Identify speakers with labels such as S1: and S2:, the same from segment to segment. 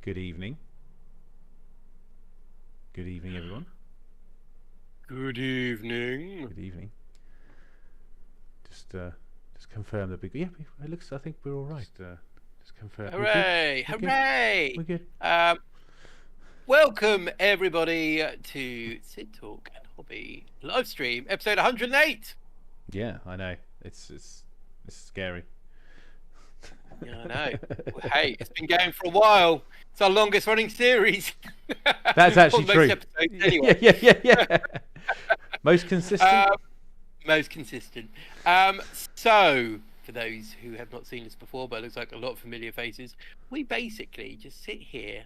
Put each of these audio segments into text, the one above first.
S1: Good evening. Good evening, everyone.
S2: Good evening.
S1: Good evening. Just confirm the big. Yeah, it looks. I think we're all right. Just confirm. We're good.
S2: Hooray!
S1: We're good.
S2: Hooray!
S1: We're good.
S2: Um, Welcome everybody to Sid Talk and Hobby live stream episode 108.
S1: Yeah, I know. It's scary.
S2: Yeah, I know. Well, hey, it's been going for a while. It's our longest running series.
S1: That's actually
S2: Well,
S1: true.
S2: most episodes
S1: Yeah,
S2: anyway.
S1: yeah. Most consistent.
S2: Um, Most consistent. So for those who have not seen us before, but it looks like a lot of familiar faces, we basically just sit here,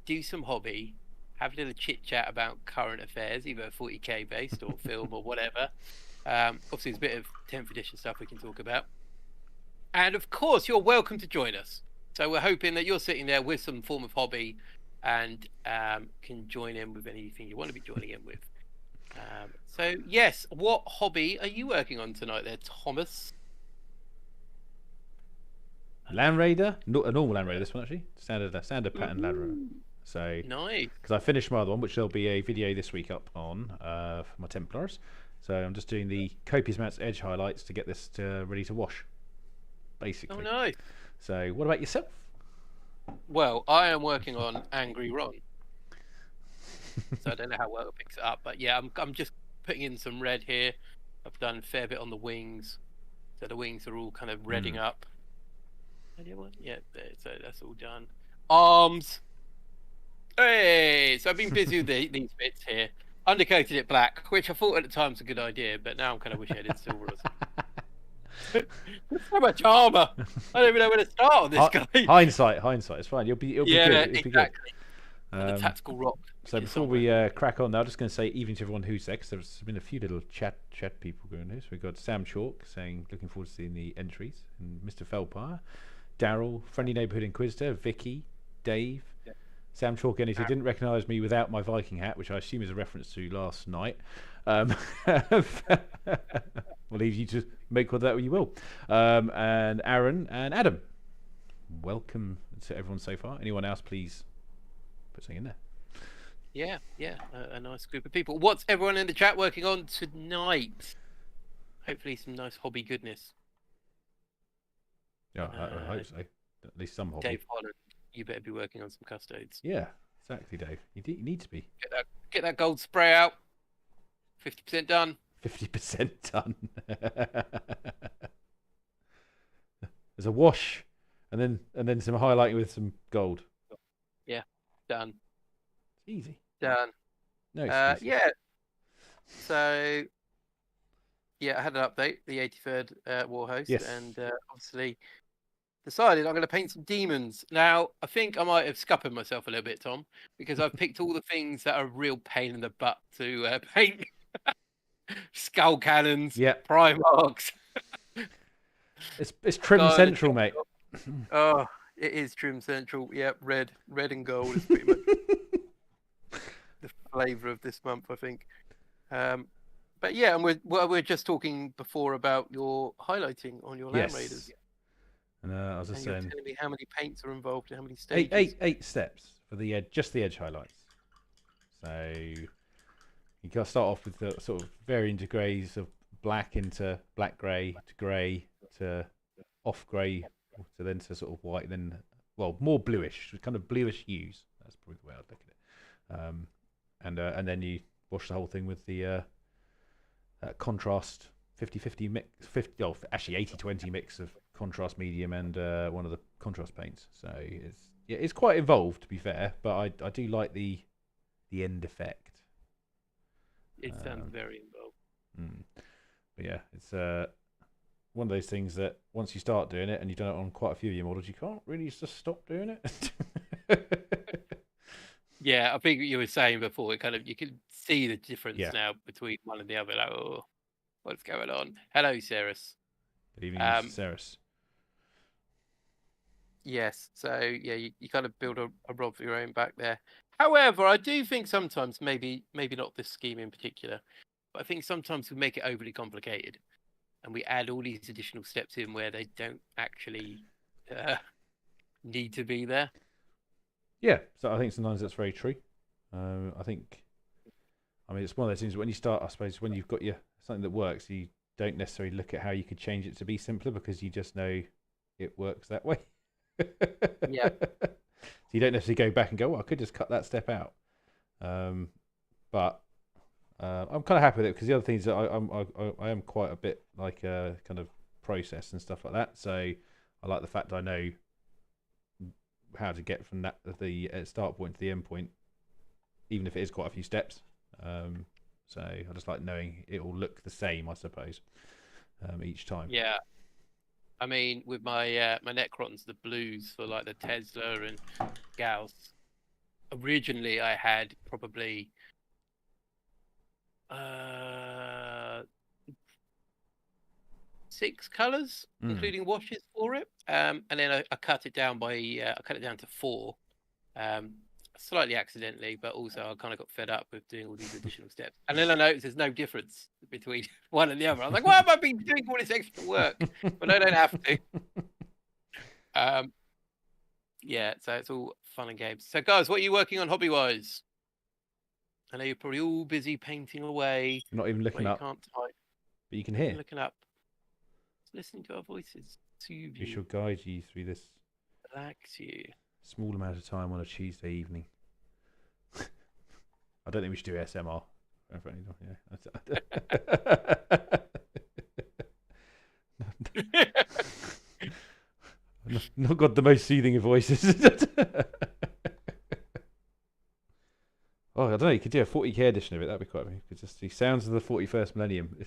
S2: do some hobby, have a little chit chat about current affairs, either 40k based or film or whatever. Obviously, there's a bit of 10th edition stuff we can talk about, and of course, you're welcome to join us. So we're hoping that you're sitting there with some form of hobby and can join in with anything you want to be joining in with. So yes, what hobby are you working on tonight there, Thomas?
S1: Land Raider, not a normal Land Raider. This one actually, standard pattern Land Raider.
S2: Ooh,
S1: So
S2: nice.
S1: because I finished my other one, which there'll be a video this week up on for my Templars. So I'm just doing the copious amounts of edge highlights to get this ready to wash, basically.
S2: Oh, nice.
S1: So what about yourself?
S2: Well, I am working on Angry Ron, so I don't know how well it picks it up, but yeah, I'm just putting in some red here. I've done a fair bit on the wings, so the wings are all kind of redding up. Yeah, so that's all done. Arms. Hey, so I've been busy with these bits here. Undercoated it black, which I thought at the time was a good idea, but now I'm kind of wishing I did silver or something. There's so much armor. I don't even know where to start on this guy.
S1: Hindsight. It's fine. It'll be good.
S2: Exactly. And the tactical rock.
S1: So before we crack on, now, I'm just going to say evening to everyone who's there, because there's been a few little chat people going here. So we've got Sam Chalk saying looking forward to seeing the entries, and Mr. Felpire, Daryl, friendly neighbourhood inquisitor, Vicky, Dave.
S2: Yeah.
S1: Sam Chalk again, he didn't recognise me without my Viking hat, which I assume is a reference to last night. We'll leave you to make of that what you will. And Aaron and Adam, welcome to everyone so far. Anyone else, please put something in there.
S2: Yeah, a nice group of people. What's everyone in the chat working on tonight? Hopefully some nice hobby goodness.
S1: Yeah, I hope so. At least some hobby.
S2: Dave Holland, you better be working on some custodes.
S1: Yeah, exactly, Dave. You need to be.
S2: Get that gold spray out. 50% done.
S1: 50% done. There's a wash, and then some highlighting with some gold.
S2: Yeah, done.
S1: Easy.
S2: Done.
S1: No excuses.
S2: Yeah. So, yeah, I had an update, the 83rd war host,
S1: Yes.
S2: and obviously decided I'm going to paint some demons. Now, I think I might have scuppered myself a little bit, Tom, because I've picked all the things that are a real pain in the butt to paint. Skull cannons, Primarchs.
S1: It's trim central, mate.
S2: Oh, it is trim central. Yeah, red and gold is pretty much the flavour of this month, I think. But yeah, and we're just talking before about your highlighting on your Land Raiders.
S1: And I was just saying,
S2: telling me how many paints are involved and how many stages.
S1: Eight steps for the just the edge highlights. So you got to start off with the sort of varying degrees of black into black grey to grey to off grey to then to sort of white, then more bluish, kind of bluish hues. That's probably the way I'd look at it. And then you wash the whole thing with the contrast 50-50 mix, actually 80-20 mix of contrast medium and one of the contrast paints. So it's quite involved, to be fair, but I do like the end effect.
S2: It sounds very involved.
S1: But yeah, it's one of those things that once you start doing it and you've done it on quite a few of your models, you can't really just stop doing it.
S2: Yeah, I think you were saying before, you can see the difference now between one and the other. Like, oh, what's going on? Hello, Ceres.
S1: Good evening, Ceres.
S2: Yes, so yeah, you kind of build a rod for your own back there. However, I do think sometimes, maybe not this scheme in particular, but I think sometimes we make it overly complicated, and we add all these additional steps in where they don't actually need to be there.
S1: Yeah, so I think sometimes that's very true. I mean, it's one of those things when you start, I suppose, when you've got your something that works, you don't necessarily look at how you could change it to be simpler because you just know it works that way.
S2: Yeah.
S1: So you don't necessarily go back and go, well, I could just cut that step out. But I'm kind of happy with it because the other things that I am quite a bit like a kind of process and stuff like that. So I like the fact that I know how to get from the start point to the end point, even if it is quite a few steps. So I just like knowing it will look the same, I suppose, each time.
S2: Yeah. I mean, with my my Necrons, the blues for like the Tesla and Gauss. Originally, I had probably 6 colors, including washes for it. And then I cut it down by I cut it down to 4, slightly accidentally, but also I kind of got fed up with doing all these additional steps. And then I noticed there's no difference between one and the other. I was like, why have I been doing all this extra work? But I don't have to. Yeah, so it's all fun and games. So, guys, what are you working on hobby-wise? I know you're probably all busy painting away.
S1: You're not even looking
S2: You
S1: up,
S2: can't type.
S1: but you can hear.
S2: Looking up. Listening to our voices. Soothe
S1: We
S2: you.
S1: shall guide you through this
S2: Relax you.
S1: small amount of time on a Tuesday evening. I don't think we should do ASMR. Not got the most soothing of voices. Oh, I don't know. You could do a 40k edition of it. That'd be quite. You could just do sounds of the 41st millennium.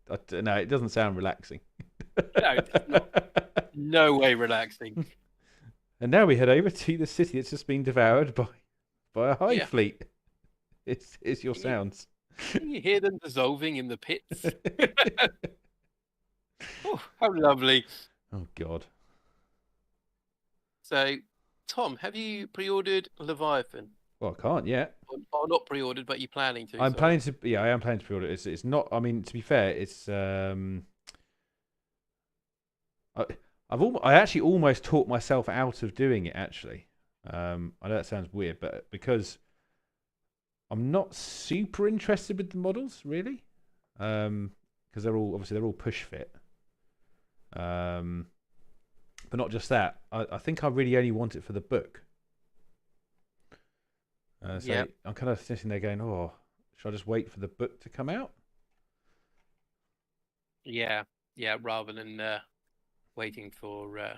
S1: I don't know. It doesn't sound relaxing.
S2: No, it's not. No way relaxing.
S1: And now we head over to the city that's just been devoured by a hive fleet. It's your sounds.
S2: Can you hear them dissolving in the pits? Oh, how lovely.
S1: Oh, God.
S2: So, Tom, have you pre-ordered Leviathan?
S1: Well, I can't yet.
S2: Or not pre-ordered, but you're planning to?
S1: I'm planning to. Yeah, I am planning to pre-order it. It's not. I mean, to be fair, it's. I actually almost talked myself out of doing it. Actually, I know that sounds weird, but because I'm not super interested with the models, really, because they're all push fit. But not just that. I think I really only want it for the book. So I'm kind of sitting there going, oh, should I just wait for the book to come out?
S2: Yeah, rather than waiting for,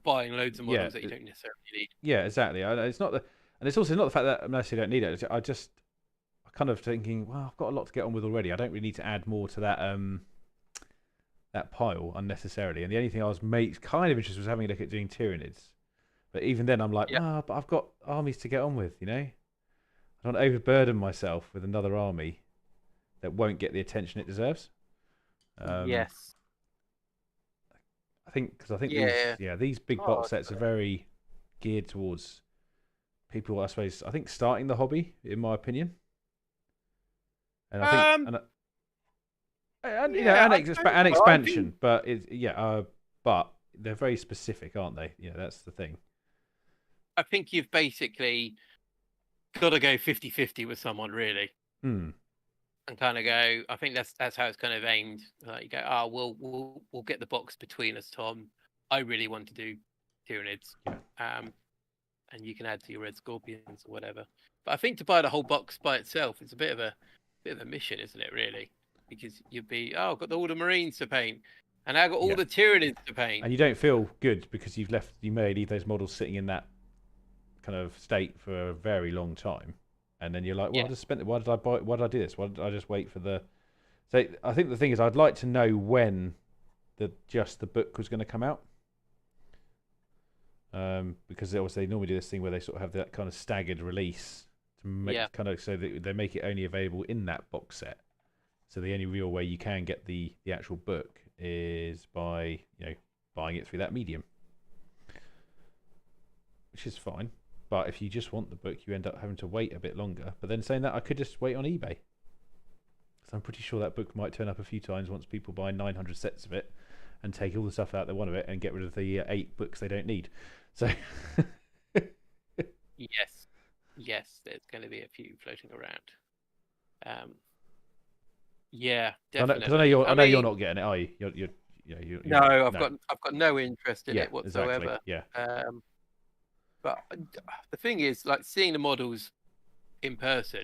S2: buying loads of models that you don't necessarily need.
S1: Yeah, exactly. It's not and it's also not the fact that unless you don't need it. I'm kind of thinking, well, I've got a lot to get on with already. I don't really need to add more to that pile unnecessarily. And the only thing I was kind of interested was having a look at doing Tyranids. But even then, I'm like, but I've got armies to get on with, you know? I don't want to overburden myself with another army that won't get the attention it deserves.
S2: Yes.
S1: I think these big
S2: Oh,
S1: box sets are very geared towards people, I suppose, I think starting the hobby, in my opinion. And I think, and expansion, but but they're very specific, aren't they? Yeah, that's the thing.
S2: I think you've basically got to go 50-50 with someone, really.
S1: And
S2: kind of go, I think that's how it's kind of aimed. Like you go, we'll get the box between us, Tom. I really want to do Tyranids. And you can add to your Red Scorpions or whatever. But I think to buy the whole box by itself, it's a bit of a mission, isn't it, really? Because you'd be, I've got all the Marines to paint. And I've got all the Tyranids to paint.
S1: And you don't feel good because you may leave those models sitting in that kind of state for a very long time. And then you're like, well, I just spent it. Why did I do this? Why did I just wait for the... So I think the thing is, I'd like to know when the book was going to come out. Because they normally do this thing where they sort of have that kind of staggered release to make so that they make it only available in that box set. So the only real way you can get the actual book is by buying it through that medium, which is fine. But if you just want the book, you end up having to wait a bit longer. But then saying that, I could just wait on eBay. So I'm pretty sure that book might turn up a few times once people buy 900 sets of it and take all the stuff out they want of it and get rid of the 8 books they don't need. So
S2: Yes, yes, there's going to be a few floating around. Yeah,
S1: Because I know
S2: definitely. I
S1: you're
S2: mean,
S1: not getting it, are you?
S2: no, I've
S1: no.
S2: got no interest in
S1: Yeah,
S2: it
S1: exactly.
S2: whatsoever.
S1: Yeah.
S2: But the thing is, like seeing the models in person,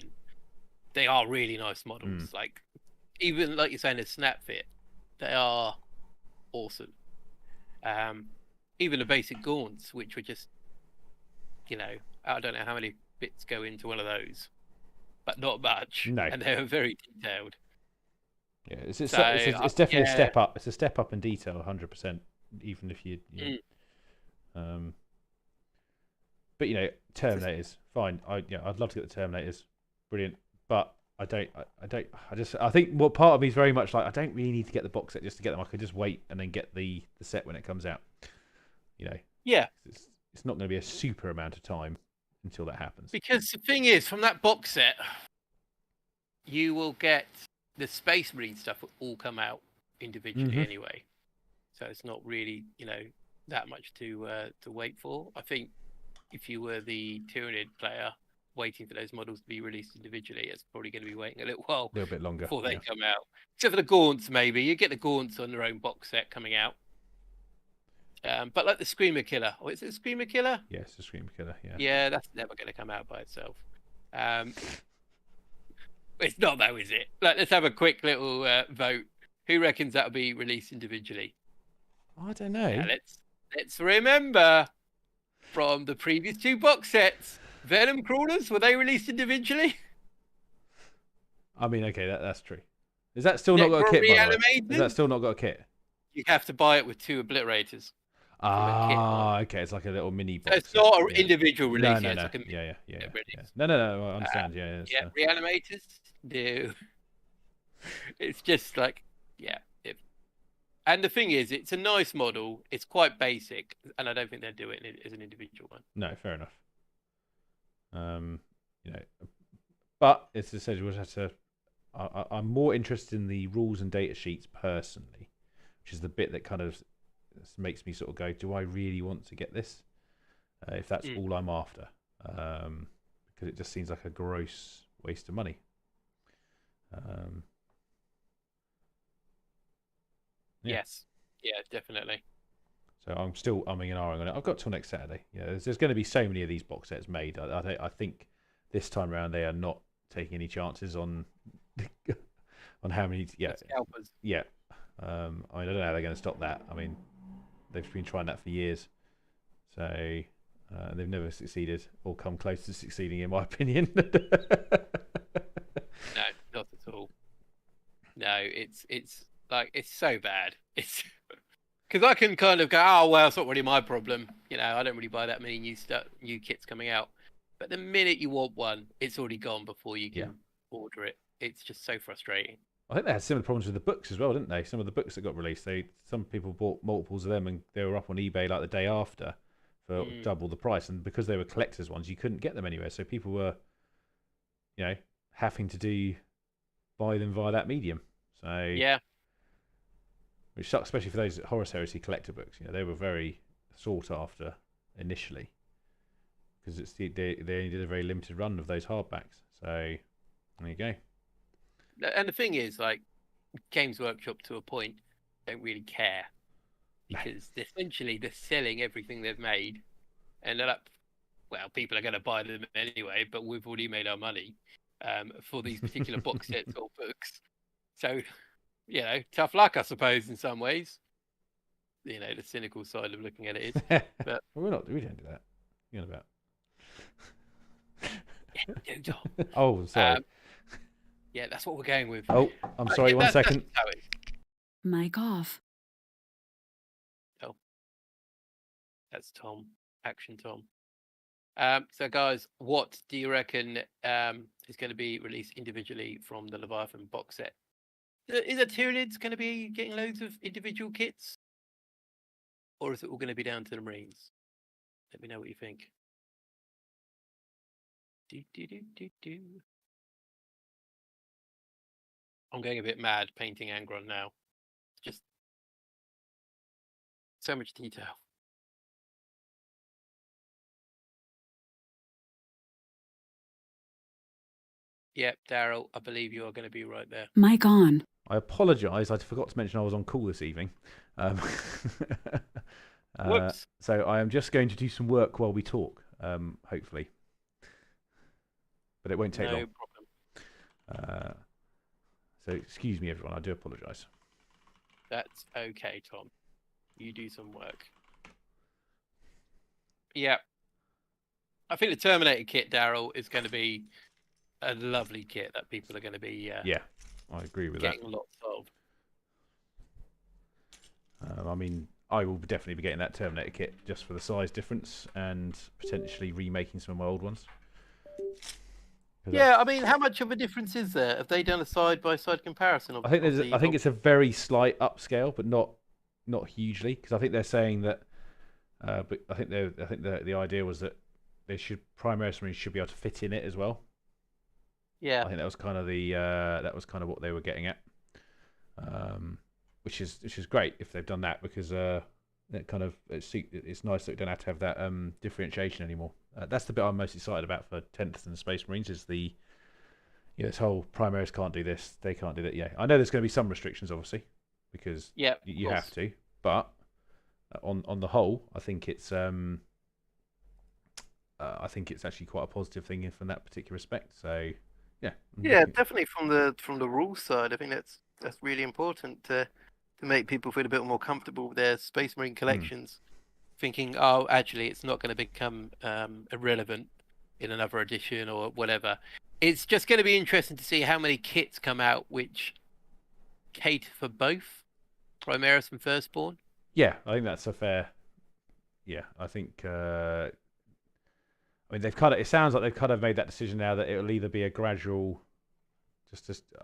S2: they are really nice models.
S1: Mm.
S2: Like even like you're saying, a snap fit, they are awesome. Um, even the basic gaunts, which were just, I don't know how many bits go into one of those, but not much,
S1: No.
S2: and they were very detailed.
S1: Yeah,
S2: So
S1: it's definitely a
S2: yeah,
S1: step up. It's a step up in detail, 100%. Even if
S2: mm,
S1: um, but Terminators, fine. I'd love to get the Terminators, brilliant. But I don't. I think what part of me is very much like I don't really need to get the box set just to get them. I could just wait and then get the set when it comes out. You know,
S2: yeah.
S1: it's not going to be a super amount of time until that happens.
S2: Because the thing is, from that box set, you will get the Space Marine stuff will all come out individually
S1: Mm-hmm.
S2: anyway. So it's not really, that much to wait for. I think if you were the Tyranid player waiting for those models to be released individually, it's probably going to be waiting a little while
S1: A little bit longer.
S2: before they
S1: Yeah.
S2: come out. Except for the Gaunts, maybe. You get the Gaunts on their own box set coming out. But like the Screamer Killer. Oh, is it Screamer Killer?
S1: Yeah, it's a Scream Killer. Yeah.
S2: Yeah, that's never going to come out by itself. Um, it's not though, is it? Like, let's have a quick little vote. Who reckons that'll be released individually?
S1: I don't know.
S2: Now let's remember from the previous two box sets, Venom Crawlers, were they released individually?
S1: I mean, okay, that's true. Is that still not got a
S2: Necro
S1: kit, by the way? Is that
S2: Reanimators?
S1: still not got a kit?
S2: You have to buy it with two obliterators from a kit
S1: Ah, okay. It's like a little mini
S2: So it's
S1: box set.
S2: not an
S1: Yeah.
S2: individual
S1: No,
S2: release, yeah,
S1: no,
S2: it's
S1: no.
S2: like a
S1: Yeah.
S2: release.
S1: No. I understand. Yeah.
S2: Yeah, Reanimators, no. It's just like, yeah. And the thing is, it's a nice model. It's quite basic, and I don't think they'll do it as an individual one.
S1: No, fair enough. Um, you know, but it's essentially we'll have to. I'm more interested in the rules and data sheets personally, which is the bit that kind of makes me sort of go, do I really want to get this? If that's all I'm after, because it just seems like a gross waste of money. Yeah.
S2: Yes. Yeah, definitely.
S1: So I'm still umming and ahhing on it. I've got till next Saturday. Yeah, there's going to be so many of these box sets made. I think this time around they are not taking any chances on on how many. Yeah,
S2: Scalpers.
S1: yeah. I mean, I don't know how they're going to stop that. I mean, they've been trying that for years, so they've never succeeded or come close to succeeding, in my opinion.
S2: No, not at all. No, it's like it's so bad. It's because I can kind of go, oh well, it's not really my problem. I don't really buy that many new kits coming out. But the minute you want one, it's already gone before you can order it. It's just so frustrating.
S1: I think they had similar problems with the books as well, didn't they? Some of the books that got released, some people bought multiples of them, and they were up on eBay like the day after for double the price. And because they were collectors' ones, you couldn't get them anywhere. So people were, having to buy them via that medium. So
S2: yeah,
S1: which sucks, especially for those Horus Heresy collector books. They were very sought after initially because they only did a very limited run of those hardbacks. So there you go.
S2: and the thing is, like, Games Workshop to a point don't really care because essentially they're selling everything they've made, and they're like, well, people are going to buy them anyway, but we've already made our money for these particular box sets or books. So, tough luck, I suppose, in some ways. The cynical side of looking at it is. But
S1: we don't do that. You're about.
S2: Yeah, Tom.
S1: Oh, sorry.
S2: Yeah, that's what we're going with.
S1: Oh, I'm sorry. 1 second.
S3: Mic off.
S2: Oh, that's Tom. Action Tom. So, guys, what do you reckon is going to be released individually from the Leviathan box set? Is the Tyranids going to be getting loads of individual kits? Or is it all going to be down to the Marines? Let me know what you think. I'm going a bit mad painting Angron now. Just so much detail. Yep, Daryl, I believe you are going to be right there.
S3: Mic on.
S1: I apologise. I forgot to mention I was on call this evening. Um,
S2: Whoops.
S1: so I am just going to do some work while we talk, hopefully. But it won't take
S2: No
S1: long.
S2: problem.
S1: So excuse me, everyone. I do apologise.
S2: That's okay, Tom. You do some work. Yeah. I think the Terminator kit, Daryl, is going to be a lovely kit that people are going to be
S1: Yeah, I agree with that.
S2: getting lots of.
S1: I mean, I will definitely be getting that Terminator kit just for the size difference and potentially remaking some of my old ones.
S2: Yeah, I mean, how much of a difference is there? Have they done a side-by-side comparison?
S1: I think it's a very slight upscale, but not hugely, because I think they're saying that. But I think the idea was that they Primaris Marines should be able to fit in it as well.
S2: Yeah,
S1: I think that was kind of what they were getting at, which is great if they've done that, because it's nice that we don't have to have that differentiation anymore. That's the bit I'm most excited about for 10th and Space Marines, is this whole Primaris can't do this, they can't do that. Yeah, I know there's going to be some restrictions, obviously, because you have to, but on the whole, I think it's actually quite a positive thing from that particular respect. So
S2: yeah, definitely from the rules side, I think that's really important to make people feel a bit more comfortable with their Space Marine collections. Thinking, oh, actually, it's not going to become irrelevant in another edition or whatever. It's just going to be interesting to see how many kits come out which cater for both Primaris and Firstborn.
S1: Yeah, I think that's a fair. Yeah, I think. I mean, it sounds like they've kind of made that decision now, that it'll either be a gradual,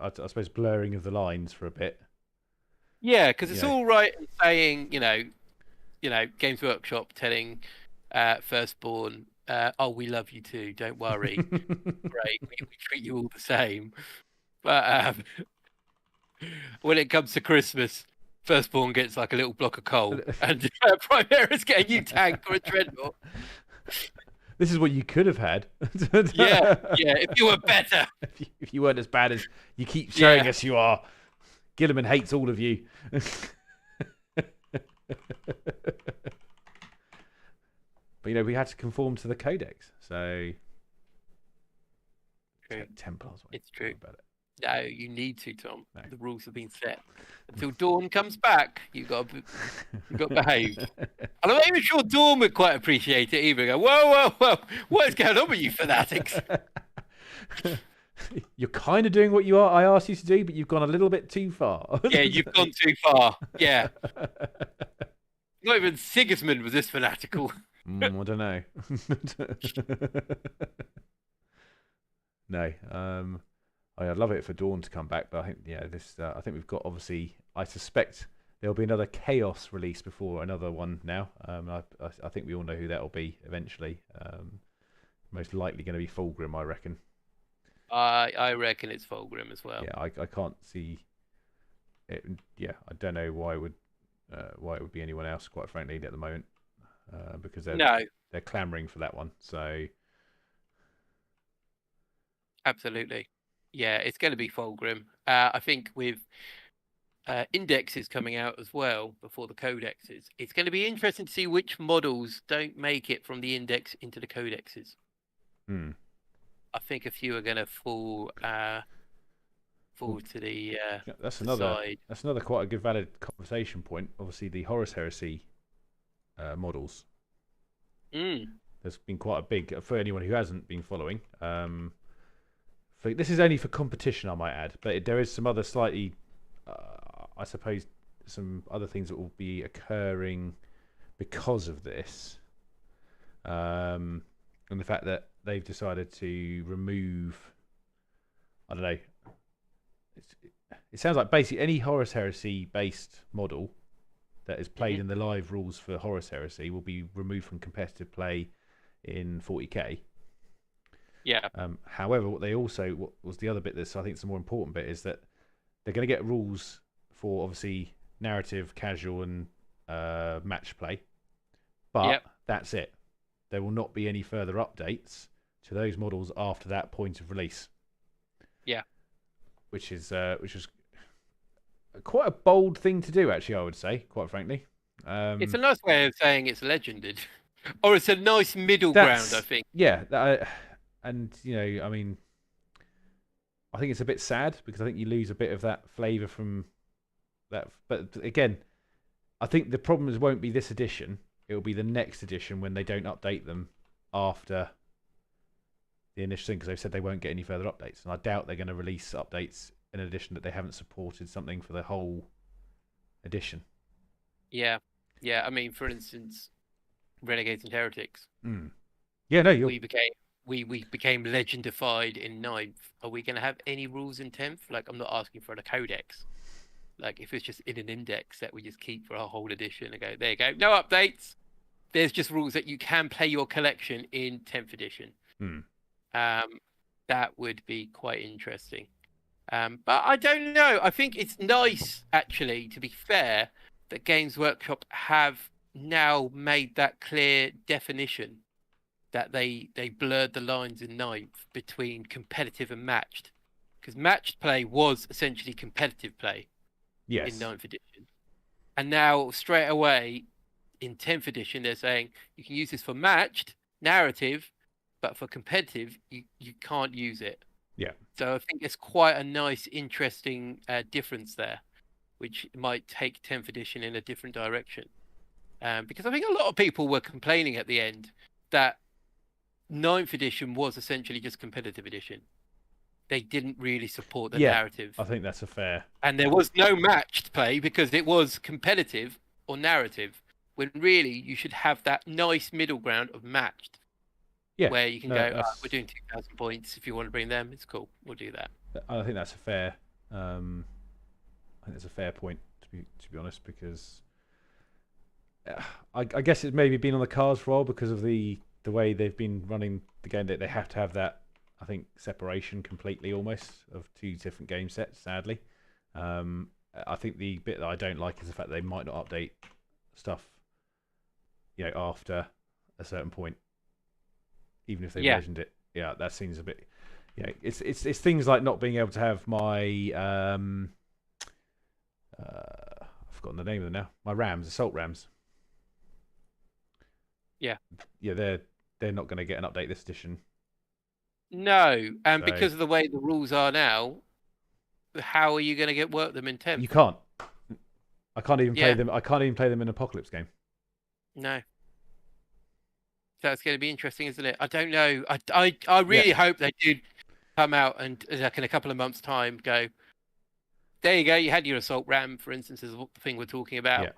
S1: I suppose, blurring of the lines for a bit.
S2: Yeah, because it's all right in saying, Games Workshop telling Firstborn, "Oh, we love you too. Don't worry. Great, we treat you all the same." But when it comes to Christmas, Firstborn gets like a little block of coal, and Primaris get a new tank or a dreadnought.
S1: This is what you could have had.
S2: yeah, if you were better.
S1: If you weren't as bad as you keep showing us you are. Gilliman hates all of you. But we had to conform to the codex, so
S2: True.
S1: Templars.
S2: It's true.
S1: About it.
S2: No, you need to, Tom.
S1: No.
S2: The rules have been set. Until Dawn comes back, you got to behave. And I'm not even sure Dawn would quite appreciate it either. Go, whoa! What is going on with you fanatics?
S1: You're kind of doing what I asked you to do, but you've gone a little bit too far.
S2: Yeah, you've gone too far. Yeah. Not even Sigismund was this fanatical.
S1: I don't know. No. I'd love it for Dawn to come back, but I think I think we've got, obviously, I suspect there'll be another Chaos release before another one now. I think we all know who that'll be eventually. Most likely going to be Fulgrim, I reckon.
S2: I reckon it's Fulgrim as well.
S1: Yeah, I can't see it. Yeah, I don't know why it would be anyone else, quite frankly, at the moment, because they're clamouring for that one. So
S2: absolutely, yeah, it's going to be Fulgrim. I think with indexes coming out as well before the codexes, it's going to be interesting to see which models don't make it from the index into the codexes. I think a few are going to fall to the
S1: that's
S2: side.
S1: That's another quite a good valid conversation point. Obviously, the Horus Heresy models. There's been quite a big, for anyone who hasn't been following. This is only for competition, I might add, but there is some other slightly, I suppose, some other things that will be occurring because of this, and the fact that they've decided to remove, I don't know, it sounds like basically any Horus Heresy based model that is played in the live rules for Horus Heresy will be removed from competitive play in 40k.
S2: Yeah.
S1: However, what was the other bit that's, I think, is the more important bit, is that they're going to get rules for, obviously, narrative, casual, and match play. But that's it. There will not be any further updates to those models after that point of release.
S2: Yeah.
S1: Which was quite a bold thing to do, actually. I would say, quite frankly.
S2: It's a nice way of saying it's legended, or it's a nice middle ground, I think.
S1: Yeah, and I mean, I think it's a bit sad because I think you lose a bit of that flavour from that. But again, I think the problems won't be this edition. It will be the next edition when they don't update them after the initial thing, because they've said they won't get any further updates, and I doubt they're going to release updates in an edition that they haven't supported something for the whole edition.
S2: Yeah. I mean, for instance, Renegades and Heretics.
S1: Yeah, no,
S2: we became legendified in 9th. Are we going to have any rules in 10th? Like, I'm not asking for a codex. Like, if it's just in an index that we just keep for our whole edition and go, there you go, no updates. There's just rules that you can play your collection in 10th edition. That would be quite interesting. But I don't know. I think it's nice, actually, to be fair, that Games Workshop have now made that clear definition, that they blurred the lines in 9th between competitive and matched. Because matched play was essentially competitive play in 9th edition. And now, straight away, in 10th edition, they're saying you can use this for matched, narrative, but for competitive, you can't use it.
S1: Yeah.
S2: So I think it's quite a nice, interesting difference there, which might take 10th edition in a different direction. Because I think a lot of people were complaining at the end that 9th edition was essentially just competitive edition. They didn't really support the narrative.
S1: I think that's a fair.
S2: And there was no matched play because it was competitive or narrative, when really you should have that nice middle ground of matched.
S1: Yeah,
S2: where you can go, we're doing 2,000 points. If you want to bring them, it's cool. We'll do that.
S1: I think that's a fair. I think that's a fair point to be honest, because I guess it's maybe been on the cards for a while because of the way they've been running the game, that they have to have that, I think, separation completely almost of two different game sets. Sadly, I think the bit that I don't like is the fact that they might not update stuff, after a certain point. Even if they mentioned it, that seems a bit. Yeah, it's things like not being able to have my I've forgotten the name of them now. My Rams, assault Rams. Yeah, they're not going to get an update this edition.
S2: No, and because of the way the rules are now, how are you going to work them in 10th?
S1: You can't. I can't even play them. I can't even play them in an Apocalypse game.
S2: No. So it's going to be interesting, isn't it? I don't know. I really hope they do come out and, like, in a couple of months' time, go, there you go. You had your assault ram, for instance, is the thing we're talking about.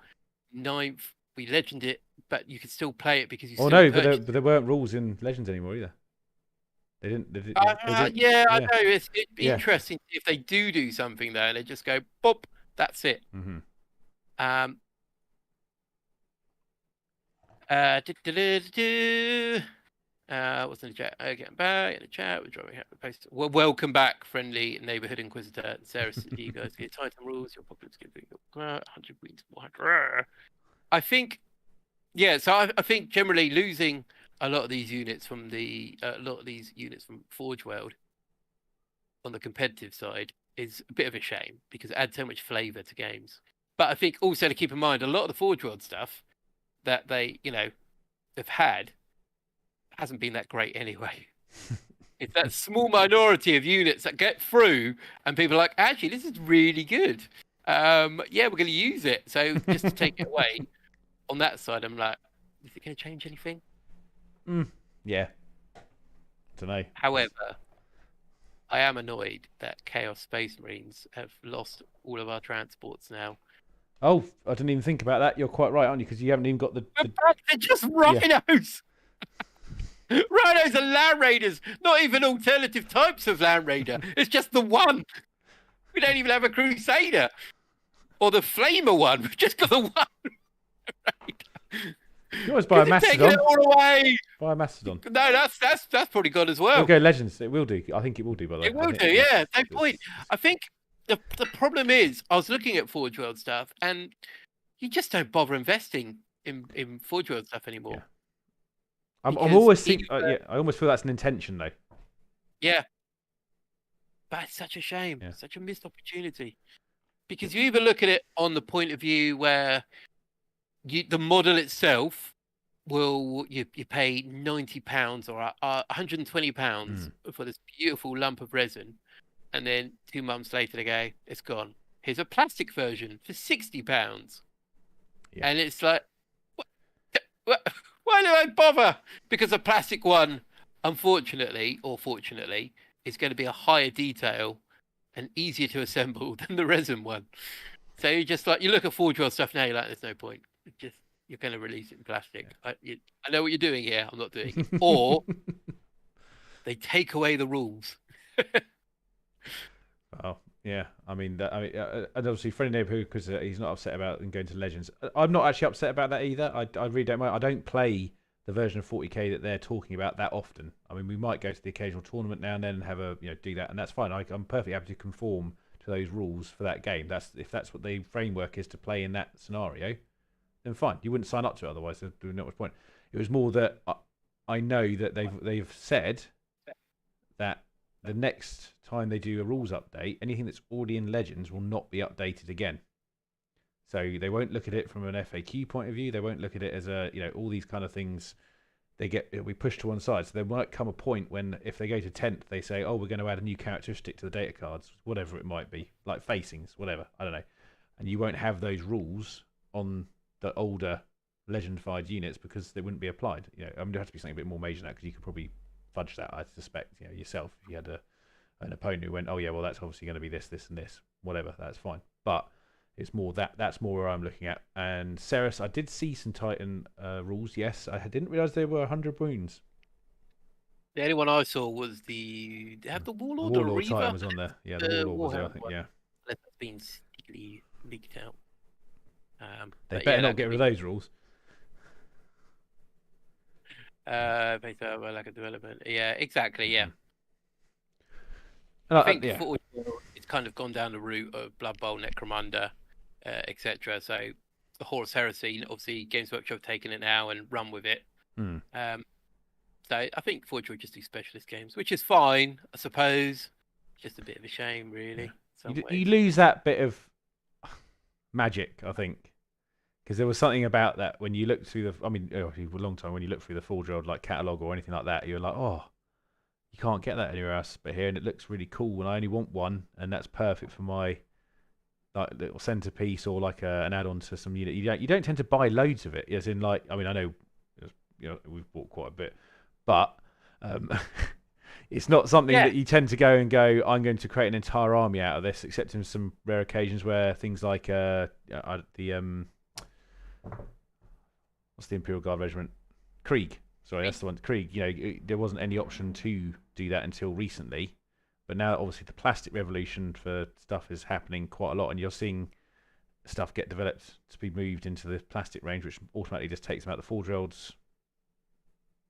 S2: 9th, we legend it, but you could still play it because you. Oh no,
S1: but there weren't rules in Legends anymore either. They didn't.
S2: I know. It'd be interesting if they do something there, and they just go, "Pop, that's it."
S1: Mm-hmm.
S2: What's in the chat? Getting back in the chat. We're dropping out the post. Well, welcome back, friendly neighborhood inquisitor. Sarah, do you guys get Titan rules? Your Apocalypse get 100 weeks. I think, So I think generally losing a lot of these units from Forge World on the competitive side is a bit of a shame because it adds so much flavour to games. But I think also to keep in mind, a lot of the Forge World stuff that they, have had hasn't been that great anyway. It's that small minority of units that get through and people are like, actually, this is really good. We're going to use it. So just to take it away on that side, I'm like, is it going to change anything?
S1: Yeah. Don't know.
S2: However, I am annoyed that Chaos Space Marines have lost all of our transports now.
S1: Oh, I didn't even think about that. You're quite right, aren't you? Because you haven't even got the...
S2: They're just rhinos! Yeah. Rhinos are Land Raiders, not even alternative types of Land Raider. It's just the one. We don't even have a Crusader. Or the Flamer one. We've just got the one.
S1: You always buy a Mastodon.
S2: Taking it all away.
S1: Buy a Mastodon.
S2: No, that's probably gone as well.
S1: It'll go Legends. It will do. I think it will do, by the way.
S2: It will do, yeah. No point. I think the problem is, I was looking at Forge World stuff, and you just don't bother investing in Forge World stuff anymore.
S1: Yeah. I'm always I almost feel that's an intention, though.
S2: Yeah. That's such a shame.
S1: Yeah.
S2: Such a missed opportunity. Because you either look at it on the point of view where the model itself will you pay £90 or £120 for this beautiful lump of resin, and then 2 months later they go, it's gone. Here's a plastic version for £60.
S1: Yeah.
S2: And it's like, why do I bother? Because the plastic one, unfortunately or fortunately, is going to be a higher detail and easier to assemble than the resin one. So you just like, you look at Forge World stuff now, you're like, there's no point. You're going to release it in plastic. I know what you're doing here. I'm not doing it. Or they take away the rules.
S1: Oh, yeah. I mean, and obviously, Friendly Neighborhood, because he's not upset about them going to Legends. I'm not actually upset about that either. I really don't mind. I don't play the version of 40k that they're talking about that often. I mean, we might go to the occasional tournament now and then and have do that, and that's fine. I'm perfectly happy to conform to those rules for that game. If that's what the framework is to play in that scenario, then fine. You wouldn't sign up to it otherwise. There's not much point. It was more that I know that they've said that the next time they do a rules update, anything that's already in Legends will not be updated again. So they won't look at it from an FAQ point of view. They won't look at it as all these kind of things. It'll be pushed to one side. So there might come a point when, if they go to 10th, they say, oh, we're going to add a new characteristic to the data cards, whatever it might be, like facings, whatever, I don't know. And you won't have those rules on the older Legendified units because they wouldn't be applied. There has to be something a bit more major than that, because you could probably fudge that, I suspect, yourself. If you had an opponent who went, oh yeah, well, that's obviously going to be this, this, and this, whatever, that's fine. But it's more that's more where I'm looking at. And Ceres, I did see some Titan rules. Yes, I didn't realise there were 100 wounds.
S2: The only one I saw was they have the Warlord or
S1: Warlord
S2: Reaver.
S1: Titan was on there. Yeah, the Warlord was there, I think. Yeah,
S2: that's been sneakily leaked out.
S1: They better not get rid of those rules.
S2: Based on lack of development. Yeah, exactly. Yeah.
S1: And
S2: I think
S1: yeah.
S2: It's kind of gone down the route of Blood Bowl, Necromunda, etc. So the Horus Heresy, obviously, Games Workshop have taken it now and run with it. So I think Forge will just do specialist games, which is fine, I suppose. Just a bit of a shame, really.
S1: Yeah. You lose that bit of magic, I think, because there was something about that when you look through the. I mean, a long time when you look through the Forge World catalogue or anything like that, you're like, oh, you can't get that anywhere else but here, and it looks really cool. And I only want one, and that's perfect for my little centerpiece or an add-on to some unit. You don't tend to buy loads of it, as in I know, we've bought quite a bit, but it's not something that you tend to go, I'm going to create an entire army out of this, except in some rare occasions where things like what's the Imperial Guard Regiment? Krieg. Sorry, that's the one. Krieg. There wasn't any option to do that until recently, but now obviously the plastic revolution for stuff is happening quite a lot, and you're seeing stuff get developed to be moved into the plastic range, which automatically just takes them out the Forge Worlds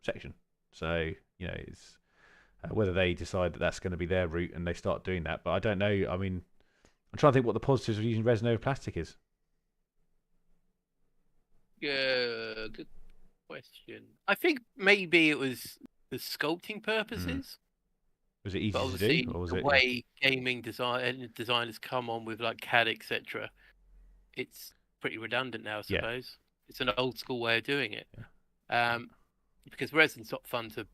S1: section. So it's whether they decide that that's going to be their route and they start doing that. But I don't know. I mean, I'm trying to think what the positives of using resin over plastic is.
S2: Good question. I think maybe it was the sculpting purposes.
S1: Was it easy to do, or was
S2: the way gaming designers come on with CAD, etc.? It's pretty redundant now, I suppose. Yeah. It's an old school way of doing it. Yeah. Because resin's not fun to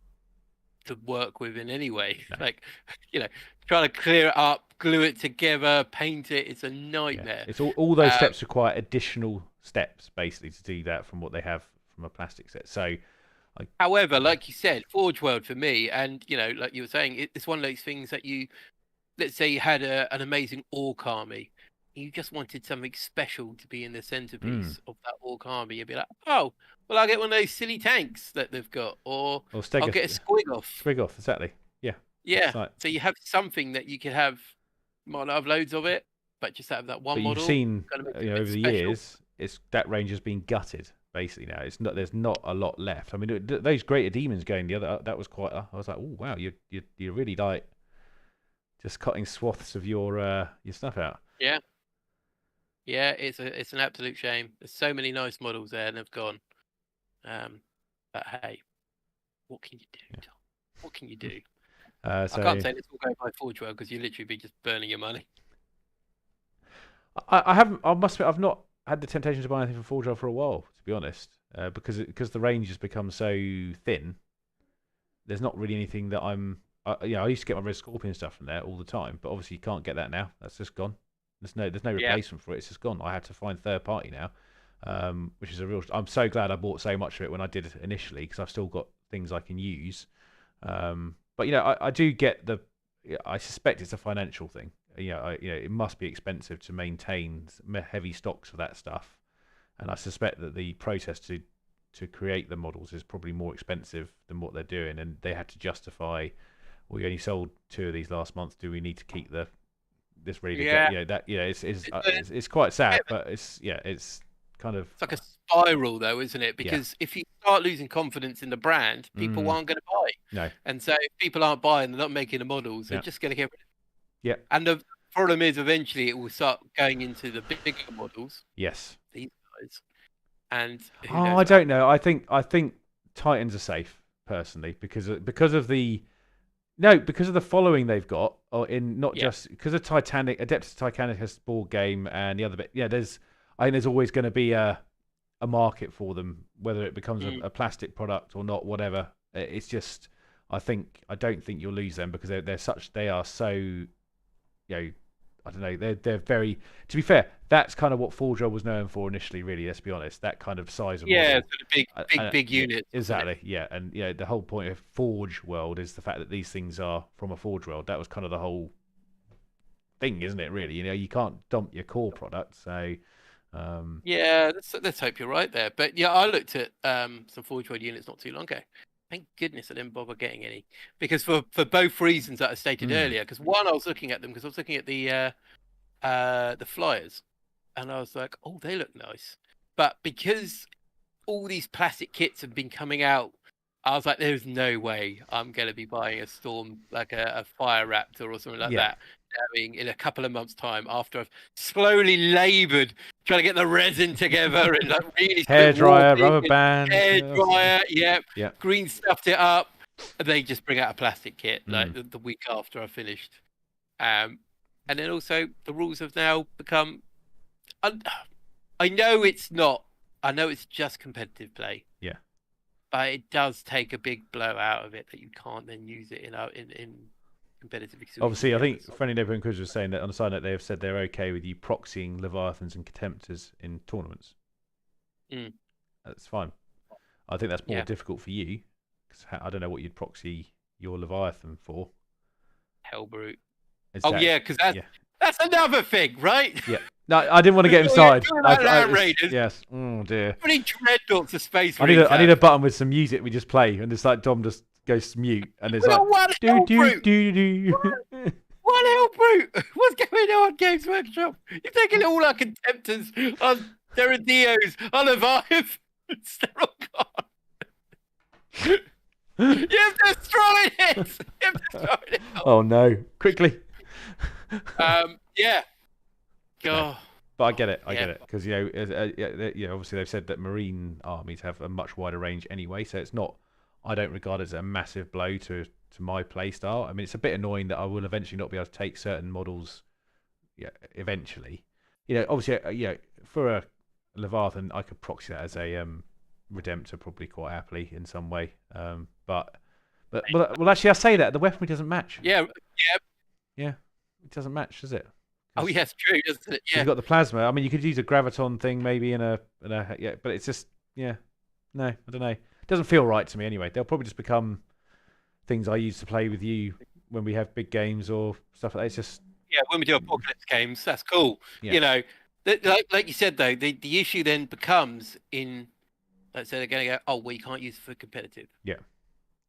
S2: work with in any way. No. Trying to clear it up, glue it together, paint it, it's a nightmare.
S1: Yeah. It's all those steps require additional steps, basically, to do that from what they have from a plastic set. So,
S2: however, like you said, Forge World for me, and like you were saying, it's one of those things that let's say you had an amazing orc army, you just wanted something special to be in the centerpiece of that orc army. You'd be like, oh, well, I'll get one of those silly tanks that they've got, or I'll get a Squiggoth.
S1: Squiggoth, exactly. Yeah.
S2: Yeah. So you have something that you could have. You might not have loads of it, but just have that one model.
S1: You've seen, over the years, that range has been gutted. Basically now, there's not a lot left. I mean, those Greater Demons going the other, that was quite. I was like, oh wow, you're really just cutting swaths of your stuff out.
S2: Yeah. Yeah, it's an absolute shame. There's so many nice models there, and they've gone. But hey, what can you do, Tom? What can you do? I can't say let's all go buy Forge World because you literally be just burning your money.
S1: I haven't. I must admit, I've not had the temptation to buy anything from Forge World for a while, to be honest, because the range has become so thin. There's not really anything that I'm. I used to get my Red Scorpion stuff from there all the time, but obviously you can't get that now. That's just gone. There's no replacement for it. It's just gone. I had to find third party now, which is a real. I'm so glad I bought so much of it when I did initially because I've still got things I can use. But I do get the. I suspect it's a financial thing. It must be expensive to maintain heavy stocks of that stuff, and I suspect that the process to create the models is probably more expensive than what they're doing, and they had to justify. We only sold 2 of these last month. Do we need to keep this ready to go? It's quite sad, but it's kind of.
S2: It's like a spiral, though, isn't it? Because if you start losing confidence in the brand, people aren't going to buy.
S1: No.
S2: And so if people aren't buying, they're not making the models. They're just going to get rid of it.
S1: Yeah.
S2: And the problem is, eventually, it will start going into the bigger models.
S1: Yes.
S2: These guys. And
S1: I don't know. I think Titans are safe personally because of the following they've got, or in not just because of Titanic, Adeptus Titanicus board game and the other bit. Yeah, I think there's always going to be a market for them, whether it becomes a plastic product or not, whatever. It's just I don't think you'll lose them because they are so, I don't know. They're very. To be fair, that's kind of what Forge World was known for initially. Really, let's be honest. That kind of size of model.
S2: Sort of big unit.
S1: Exactly. Yeah, and the whole point of Forge World is the fact that these things are from a Forge World. That was kind of the whole thing, isn't it? Really, you can't dump your core product. So.
S2: Let's hope you're right there. But I looked at some Forge World units not too long ago. Thank goodness I didn't bother getting any because for both reasons that I stated earlier. Because one, I was looking at them because I was looking at the flyers, and I was like, oh, they look nice. But because all these plastic kits have been coming out, I was like, there's no way I'm going to be buying a Storm, like a Fire Raptor or something like that, in a couple of months' time after I've slowly laboured trying to get the resin together and like really
S1: hairdryer, rubber band,
S2: hairdryer, green stuffed it up. And they just bring out a plastic kit like the week after I finished. And then also the rules have now become. I know it's not. I know it's just competitive play.
S1: Yeah.
S2: But it does take a big blow out of it that you can't then use it in competitive.
S1: Obviously, I think Friendly Neighborhood Quiz was saying that on the side that they have said they're okay with you proxying Leviathans and Contemptors in tournaments. That's fine. I think that's more difficult for you because I don't know what you'd proxy your Leviathan for.
S2: Hellbrute. Because that's another thing, right?
S1: Yeah. No, I didn't want to get him started.
S2: Raiders.
S1: Yes. Oh dear.
S2: How many dreadnoughts of space?
S1: I need a button with some music. We just play, and it's like Dom just goes mute, and it's like
S2: one Hellbrute. What's going on, Games Workshop? You've taken all our Contemptors, our Deradios, our Leviathan, they're all gone. You've destroyed it.
S1: Oh no! Quickly.
S2: God.
S1: But I get it because obviously they've said that marine armies have a much wider range anyway, so it's not. I don't regard it as a massive blow to my play style. I mean, it's a bit annoying that I will eventually not be able to take certain models. Yeah, eventually, obviously, for a Leviathan, I could proxy that as a Redemptor probably quite happily in some way. But actually, I say that the weaponry doesn't match.
S2: Yeah,
S1: it doesn't match, does it?
S2: Oh yes, true, doesn't it? Yeah.
S1: You've got the plasma. I mean, you could use a graviton thing maybe in a but it's just no, I don't know. It doesn't feel right to me anyway. They'll probably just become things I use to play with you when we have big games or stuff like that. It's just
S2: when we do apocalypse games, that's cool.
S1: Yeah.
S2: Like you said though, the issue then becomes in. Let's say they're going to go, oh well, you can't use it for competitive.
S1: Yeah.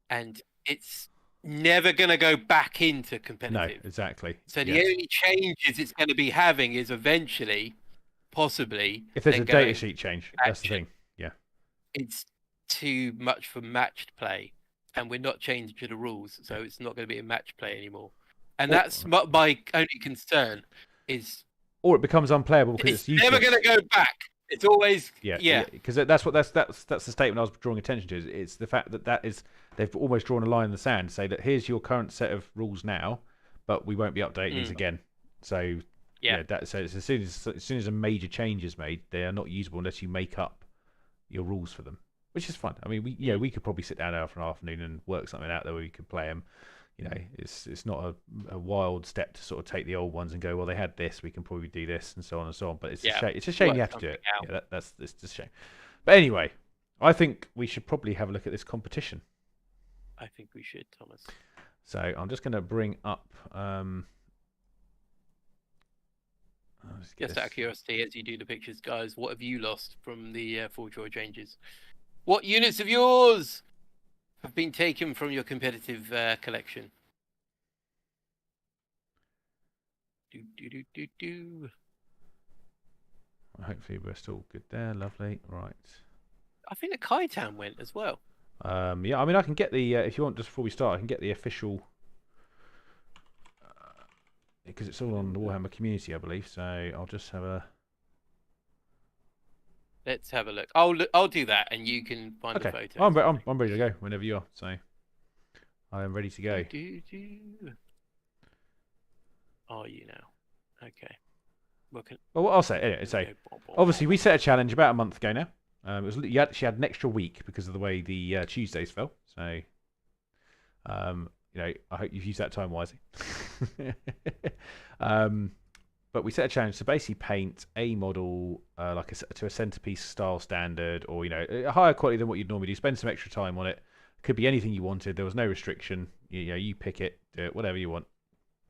S2: And it's never going to go back into competitive.
S1: No, exactly.
S2: So the only changes it's going to be having is eventually, possibly,
S1: if there's a data sheet change. That's the thing. Yeah.
S2: It's too much for matched play, and we're not changing the rules, so it's not going to be a match play anymore. And that's my only concern is.
S1: Or it becomes unplayable because it's
S2: never going to go back. It's always
S1: Yeah, because that's the statement I was drawing attention to. It's the fact that is they've almost drawn a line in the sand to say that here's your current set of rules now, but we won't be updating these again. So
S2: Yeah.
S1: so it's as soon as a major change is made, they are not usable unless you make up your rules for them, which is fun. I mean, we could probably sit down for an afternoon and work something out there where we could play them. You know, it's not a wild step to sort of take the old ones and go, well, they had this, we can probably do this, and so on and so on. But it's a shame you have to do it.
S2: Out.
S1: Yeah, it's just a shame. But anyway, I think we should probably have a look at this competition.
S2: I think we should, Thomas.
S1: So I'm just going to bring up.
S2: Just out of curiosity, as you do the pictures, guys, what have you lost from the Full Joy changes? What units of yours have been taken from your competitive collection?
S1: Hopefully we're still good there. Lovely. Right.
S2: I think the Kaitan went as well.
S1: Yeah, I mean, I can get the if you want, just before we start, I can get the official because it's all on the Warhammer community, I believe. So I'll just have a.
S2: Let's have a look. I'll do that, and you can find the photo.
S1: I'm ready to go whenever you are. So I am ready to go.
S2: Are you now? Okay.
S1: Well, what I'll say anyway. So obviously we set a challenge about a month ago now. It was you actually had an extra week because of the way the Tuesdays fell. So you know, I hope you've used that time wisely. But we set a challenge to basically paint a model like to a centerpiece style standard, or you know, a higher quality than what you'd normally do. Spend some extra time on it. Could be anything you wanted. There was no restriction. You know, you pick it, do it, whatever you want.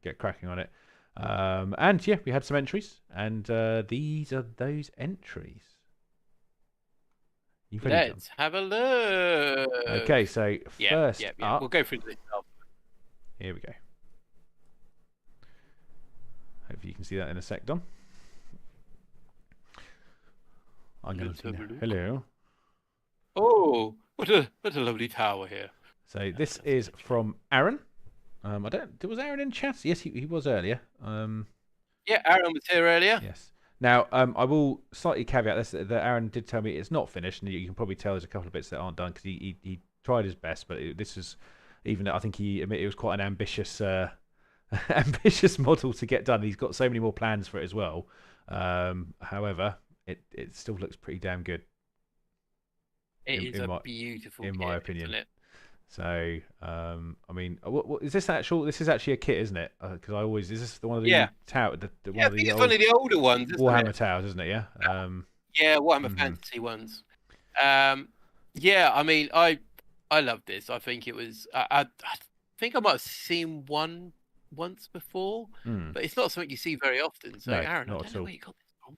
S1: Get cracking on it. And yeah, we had some entries, and these are those entries.
S2: Let's have a look.
S1: Okay, so first up,
S2: we'll go through this.
S1: Here we go. Hopefully you can see that in a sec, Don. I'm going to hello.
S2: Oh, what a lovely tower here.
S1: So this is from Aaron. Was Aaron in chat? Yes, he was earlier.
S2: Yeah, Aaron was here earlier.
S1: Yes. Now, I will slightly caveat this that Aaron did tell me it's not finished, and you can probably tell there's a couple of bits that aren't done because he tried his best, but this is even I think he admitted it was quite an ambitious ambitious model to get done. He's got so many more plans for it as well. However, it still looks pretty damn good.
S2: It is a beautiful kit,
S1: in my opinion.
S2: Isn't it?
S1: So, I mean, what is this actual? This is actually a kit, isn't it? Because is this one of the tower?
S2: I think it's one of the older ones.
S1: Warhammer towers, isn't it? Yeah.
S2: Warhammer Fantasy ones. Yeah, I mean, I love this. I think it was. I think I might have seen one once before, but it's not something you see very often. So,
S1: no,
S2: Aaron, I
S1: not
S2: don't
S1: at
S2: know
S1: all.
S2: where you got this from.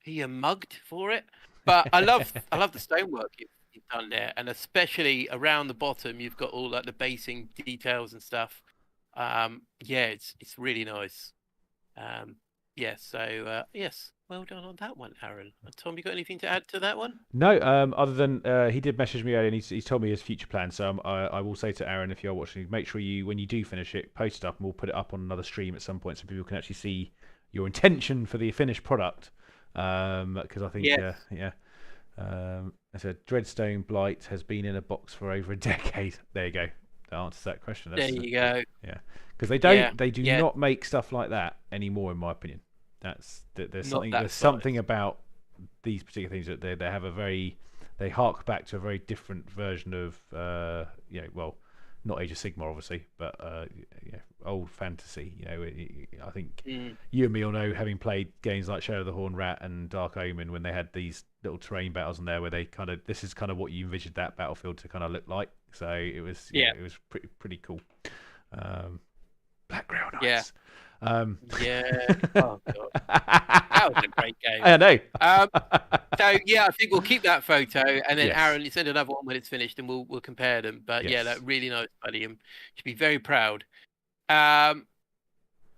S2: Are you mugged for it? But I love the stonework you've done there, and especially around the bottom, you've got all like the basing details and stuff. It's really nice. Yes, well done on that one, Aaron. Tom, you got anything to add to that one?
S1: No, other than he did message me earlier, and he's told me his future plans. So I will say to Aaron, if you're watching, make sure when you do finish it, post it up, and we'll put it up on another stream at some point so people can actually see your intention for the finished product. Because I think I said Dreadstone Blight has been in a box for over a decade. There you go. That answers that question.
S2: There you go.
S1: Yeah, because they do not make stuff like that anymore, in my opinion. There's something about these particular things that they have they hark back to a very different version of not Age of Sigmar obviously, but old fantasy. You know, I think you and me all know, having played games like Shadow of the Horn Rat and Dark Omen, when they had these little terrain battles in there where this is kind of what you envisioned that battlefield to kind of look like. So it was it was pretty cool. Black Grail Knights.
S2: Oh god, that was a great game.
S1: I know.
S2: So yeah, I think we'll keep that photo, and then
S1: Yes.
S2: Aaron, send another one when it's finished, and we'll compare them. But yeah, that really nice, buddy. You should be very proud. So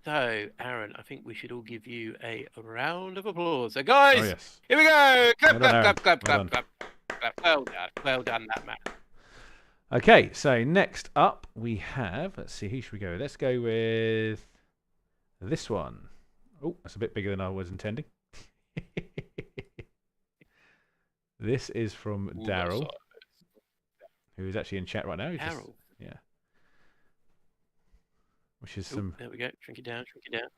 S2: Aaron, I think we should all give you a round of applause. So guys, here we go. Clap. Well done, that man.
S1: Okay, so next up we have. Let's see, who should we go with? Let's go with this one. Oh, that's a bit bigger than I was intending. This is from
S2: Ooh,
S1: Daryl,
S2: that's
S1: who is actually in chat right now.
S2: Daryl.
S1: Yeah. Which is
S2: Ooh,
S1: some.
S2: there we go. Shrink it down. Shrink it down.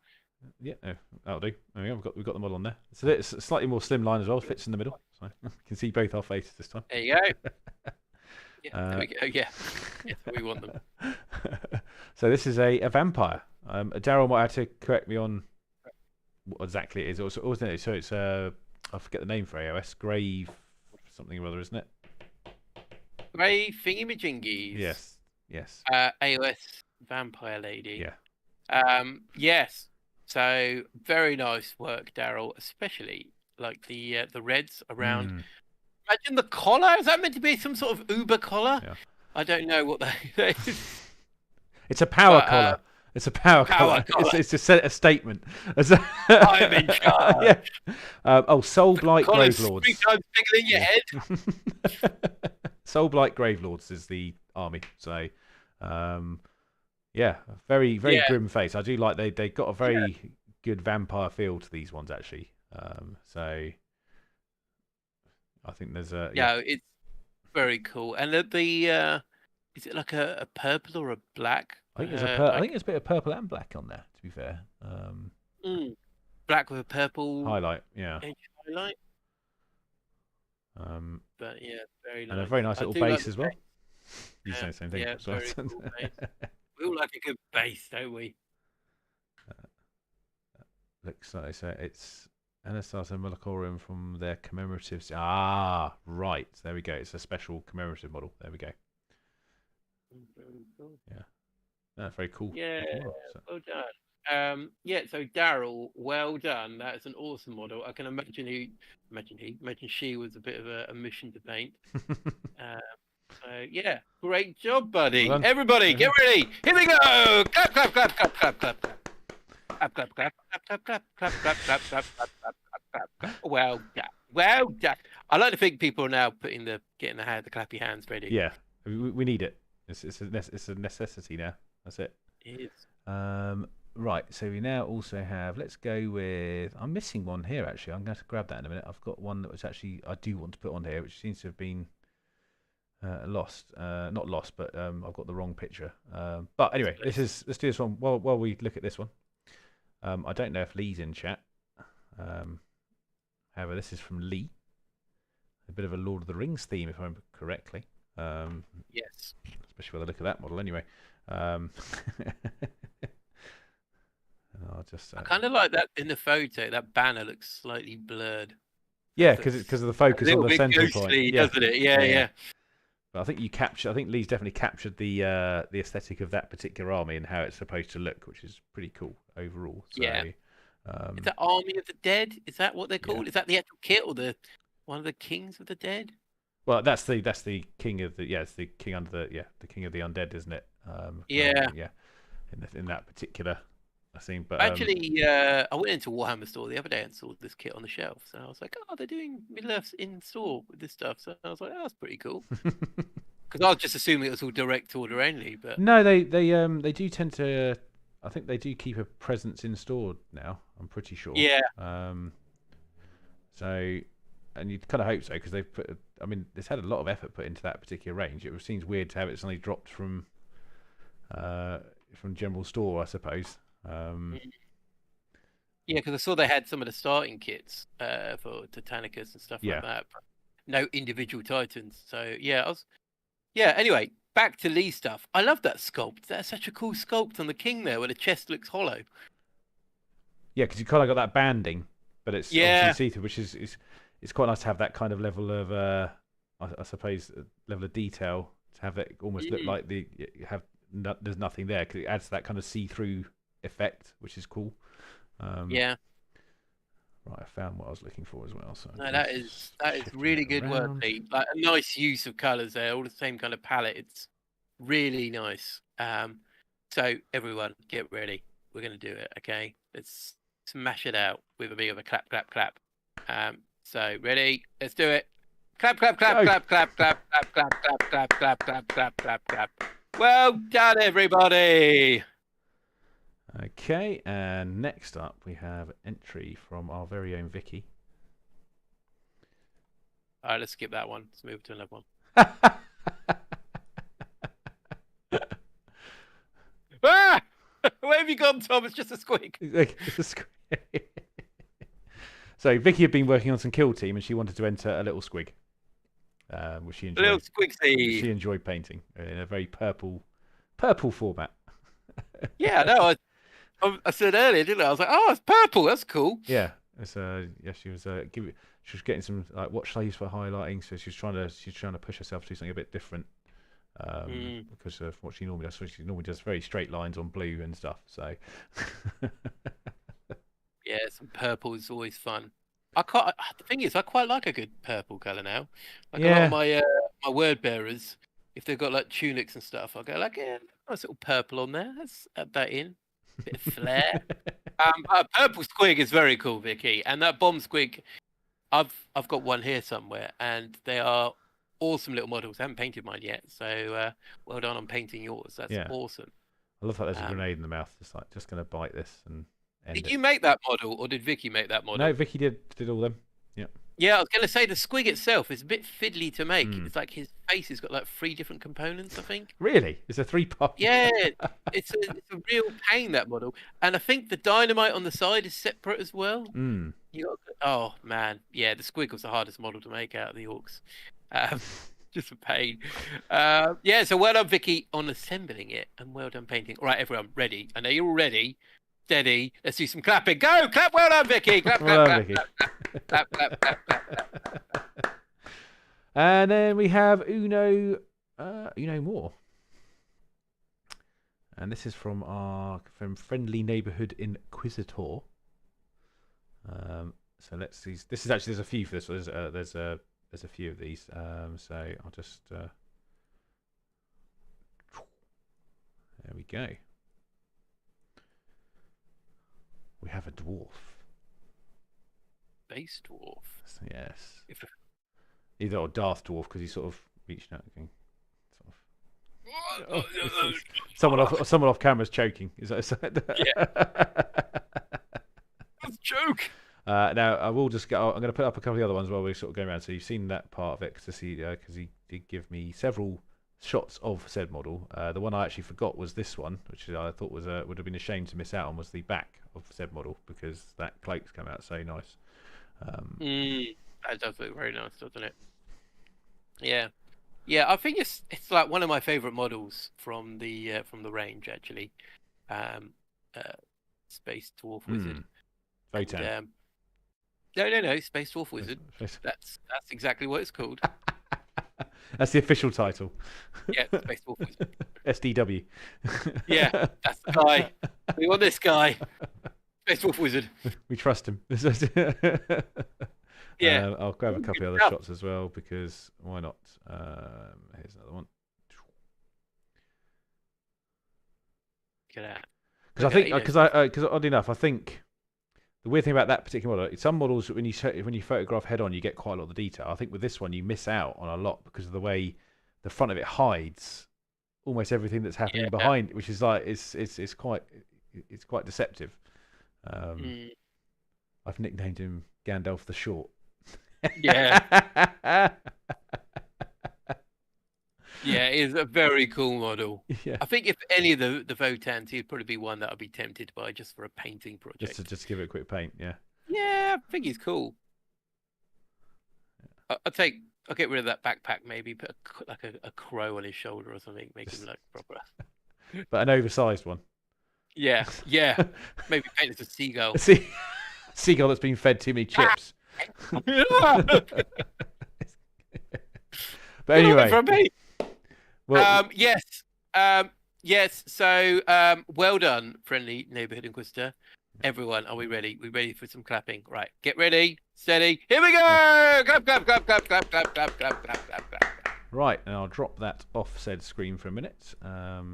S1: Yeah, no, that'll do. There we go. We've got the model on there. So it's a slightly more slimline as well. Fits in the middle, so you can see both our faces this time.
S2: There you go. Yeah, there we go. Yeah, that's how we want them.
S1: So this is a vampire. Daryl might have to correct me on what exactly it is. Also, isn't it? So it's I forget the name for AOS. Grave something or other, isn't it?
S2: Grey thingy-majingies.
S1: Yes.
S2: AOS vampire lady.
S1: Yeah.
S2: Yes. So very nice work, Daryl. Especially like the reds around. Imagine the collar. Is that meant to be some sort of Uber collar?
S1: Yeah.
S2: I don't know what that is.
S1: It's a power collar. It's a power collar. It's a statement.
S2: I'm in charge.
S1: Yeah. Soul Blight
S2: Collar's
S1: Grave Lords.
S2: 3 times bigger than your head.
S1: Soul Blight Grave Lords is the army. So, yeah, very grim face. I do like they got a very good vampire feel to these ones actually. So I think there's a
S2: it's very cool. And the is it like a purple or a black?
S1: I think there's a bit of purple and black on there. To be fair,
S2: black with a purple
S1: highlight, yeah.
S2: edge highlight.
S1: But
S2: yeah, very nice.
S1: And a very nice little base as well. You say the same thing.
S2: Yeah, very cool base. We all like a good base, don't we?
S1: Looks like so it's Anastasia Malachorium from their commemoratives. Ah, right. There we go. It's a special commemorative model. There we go.
S2: Very cool.
S1: Yeah. That's very cool.
S2: Yeah,
S1: Model, so.
S2: well done. So Daryl, well done. That's an awesome model. I can imagine she was a bit of a mission to paint. So yeah, great job, buddy.
S1: Well
S2: Everybody, get ready. Here we go. Clap, clap, clap, clap, clap, clap, clap. Clap, clap, clap, clap, clap, clap, clap, clap, clap, clap, clap, clap, clap. Well done. Well done. I like to think people are now getting the clappy hands ready.
S1: Yeah, we need it. It's a necessity now. That's it.
S2: It is.
S1: Right, so we now also have, let's go with, I'm missing one here actually. I'm going to grab that in a minute. I've got one that was actually, I do want to put on here, which seems to have been lost. Not lost, but I've got the wrong picture. But anyway, let's do this one while we look at this one. I don't know if Lee's in chat. However, this is from Lee. A bit of a Lord of the Rings theme, if I remember correctly.
S2: Yes.
S1: Especially by the look of that model, anyway.
S2: I kind of like that in the photo. That banner looks slightly blurred.
S1: Yeah, because of the focus on the central point,
S2: doesn't it? Yeah.
S1: But I think I think Lee's definitely captured the aesthetic of that particular army and how it's supposed to look, which is pretty cool overall. So,
S2: yeah. Is that Army of the Dead? Is that what they're called? Yeah. Is that the actual kit or one of the kings of the dead?
S1: Well, that's the king of the it's the king under the king of the undead, isn't it?
S2: Yeah.
S1: In that particular scene, but
S2: actually, I went into Warhammer store the other day and saw this kit on the shelf. So I was like, oh, they're doing Middle-earth in store with this stuff. So I was like, oh, that's pretty cool. Because I was just assuming it was all direct order only, but
S1: no, they do tend to. I think they do keep a presence in store now. I'm pretty sure.
S2: Yeah.
S1: So, and you'd kind of hope so because they've put. I mean, it's had a lot of effort put into that particular range. It seems weird to have it suddenly dropped from general store, I suppose.
S2: Yeah, because I saw they had some of the starting kits for Titanicus and stuff like that. But no individual Titans. So anyway, back to Lee stuff. I love that sculpt. That's such a cool sculpt on the king there, where the chest looks hollow.
S1: Yeah, because you kind of got that banding, but it's obviously see-through, which is it's quite nice to have that kind of level of I suppose level of detail to have it almost look like there's nothing there because it adds that kind of see-through effect, which is cool.
S2: Yeah.
S1: Right, I found what I was looking for as well. So
S2: no, that is really good work, Lee. Like a nice use of colours there, all the same kind of palette. It's really nice. So everyone, get ready. We're gonna do it, okay? Let's smash it out with a bit of a clap, clap, clap. So ready? Let's do it. Clap, clap, clap, clap, clap, clap, clap, clap, clap, clap, clap, clap, clap, clap, clap. Well done, everybody.
S1: Okay, and next up we have entry from our very own Vicky.
S2: All right, let's skip that one. Let's move to another one. Ah! Where have you gone, Tom? It's just a squig.
S1: So Vicky had been working on some kill team, and she wanted to enter a little squig, which she enjoyed.
S2: Little squigsy.
S1: She enjoyed painting in a very purple format.
S2: Yeah, no, I said earlier, didn't I? I was like, oh, it's purple. That's cool.
S1: Yeah, it's yeah. She was she was getting some like what shall I use for highlighting. So she's trying to push herself to do something a bit different. Because of what she normally does. So she normally does very straight lines on blue and stuff. So
S2: yeah, some purple is always fun. The thing is, I quite like a good purple colour now. Like a lot of my my word bearers, if they've got like tunics and stuff, I'll go like, yeah, nice little purple on there. Let's add that in. Bit of flair. Purple squig is very cool, Vicky, and that bomb squig. I've got one here somewhere, and they are awesome little models. I haven't painted mine yet, so well done on painting yours. That's awesome.
S1: I love that there's a grenade in the mouth. Just going to bite this and end
S2: Did you make that model, or did Vicky make that model?
S1: No, Vicky did all them. Yeah.
S2: Yeah, I was going to say the squig itself is a bit fiddly to make. It's like his face has got like 3 different components, I think.
S1: Really? It's a 3-part?
S2: Yeah, it's a real pain, that model. And I think the dynamite on the side is separate as well. Oh, man. Yeah, the squig was the hardest model to make out of the orcs. Just a pain. Yeah, so well done, Vicky, on assembling it, and well done painting. All right, everyone, ready? I know you're all ready. Steady. Let's do some clapping. Go! Clap! Well done, Vicky! Clap,
S1: well
S2: clap,
S1: done,
S2: clap,
S1: Vicky.
S2: clap, clap, clap, clap, clap.
S1: And then we have Uno More. And this is from our friendly neighbourhood Inquisitor. So let's see. This is actually, there's a few for this. There's a few of these. So I'll just there we go. We have a dwarf.
S2: Base dwarf.
S1: Yes. Either or Darth dwarf, because he's sort of reached out again. Someone off camera's choking. Is that?
S2: Yeah. That's a joke.
S1: Now I will just go. I'm going to put up a couple of the other ones while we're sort of going around. So you've seen that part of it because he did give me several shots of said model. The one I actually forgot was this one, which I thought would have been a shame to miss out on, was the back of said model, because that cloak's come out so nice.
S2: That does look very nice, doesn't it? Yeah, I think it's like one of my favourite models from the range, actually. Space Dwarf Wizard.
S1: Votan.
S2: No, Space Dwarf Wizard. That's exactly what it's called.
S1: That's the official title.
S2: Yeah, Space Dwarf Wizard.
S1: SDW.
S2: Yeah, that's the guy. We want this guy. Space Dwarf Wizard.
S1: We trust him.
S2: Yeah.
S1: I'll grab a couple of other shots as well, because why not? Here's another one.
S2: Look at that.
S1: Because oddly enough, I think the weird thing about that particular model, some models when you photograph head on, you get quite a lot of the detail. I think with this one, you miss out on a lot because of the way the front of it hides almost everything that's happening behind, which is like it's quite deceptive. I've nicknamed him Gandalf the Short.
S2: Yeah. Yeah, it is a very cool model.
S1: Yeah.
S2: I think if any of the Votans, he'd probably be one that I'd be tempted by just for a painting project.
S1: Just give it a quick paint, yeah.
S2: Yeah, I think he's cool. I'll get rid of that backpack, maybe put a crow on his shoulder or something, make him look proper.
S1: But an oversized one.
S2: Yeah. Maybe paint it as a seagull.
S1: Seagull that's been fed too many chips. But anyway.
S2: From me.
S1: Well,
S2: yes. So, well done, friendly neighbourhood Inquisitor. Everyone, are we ready? We ready for some clapping? Right, get ready, steady. Here we go! Clap, clap, clap, clap, clap, clap, clap, clap, clap, clap, clap.
S1: Right, and I'll drop that off said screen for a minute. Let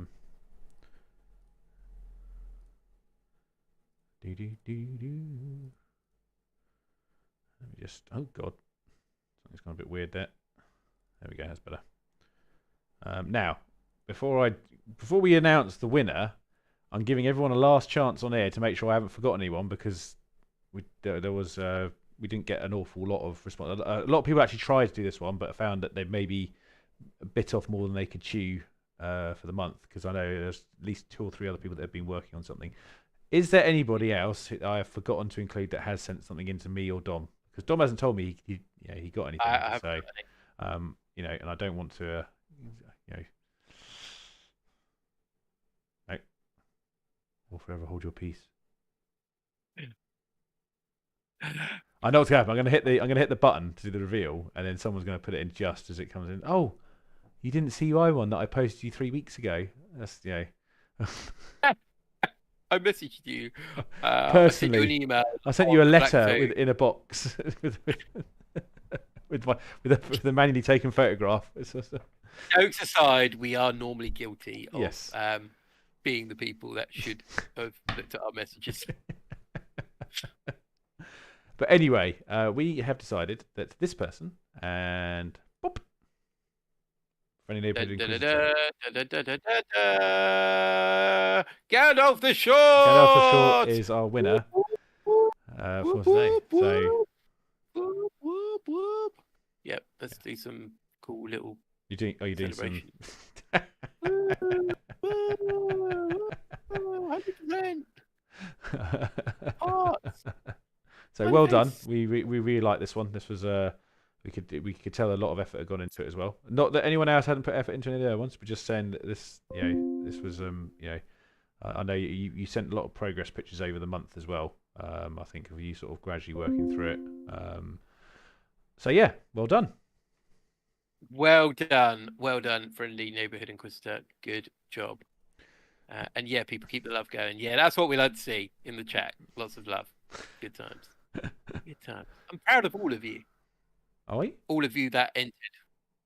S1: me just. Oh God, something's gone a bit weird there. There we go. That's better. Now, before we announce the winner, I'm giving everyone a last chance on air to make sure I haven't forgotten anyone, because there was we didn't get an awful lot of response. A lot of people actually tried to do this one, but found that they maybe bit off more than they could chew for the month. Because I know there's at least 2 or 3 other people that have been working on something. Is there anybody else who I have forgotten to include that has sent something into me or Dom? Because Dom hasn't told me he got anything.
S2: I
S1: So, and I don't want to, no, or forever hold your peace. I know what's going to happen. I'm going to hit the button to do the reveal, and then someone's going to put it in just as it comes in. Oh, you didn't see my one that I posted you 3 weeks ago. That's
S2: I messaged you.
S1: Personally,
S2: I sent you an email.
S1: I sent you a letter in a box with a manually taken photograph.
S2: Jokes aside, we are normally guilty of
S1: Yes.
S2: being the people that should have looked at our messages.
S1: But anyway, we have decided that this person and boop, friendly neighborhood inquisitor.
S2: Gandalf the Short!
S1: Gandalf the Short is our winner for today. So,
S2: Yep, let's do some cool little.
S1: are you doing some?
S2: 100%. Hearts.
S1: So well done. We really like this one. This was we could tell a lot of effort had gone into it as well. Not that anyone else hadn't put effort into any of the other ones, but just saying that this this was I know you sent a lot of progress pictures over the month as well. I think of you sort of gradually working through it. So yeah, well done.
S2: Well done, friendly neighborhood inquisitor. Good job. And yeah, people keep the love going. Yeah, that's what we like to see in the chat. Lots of love. Good times. Good times. I'm proud of all of you.
S1: Are we?
S2: All of you that entered.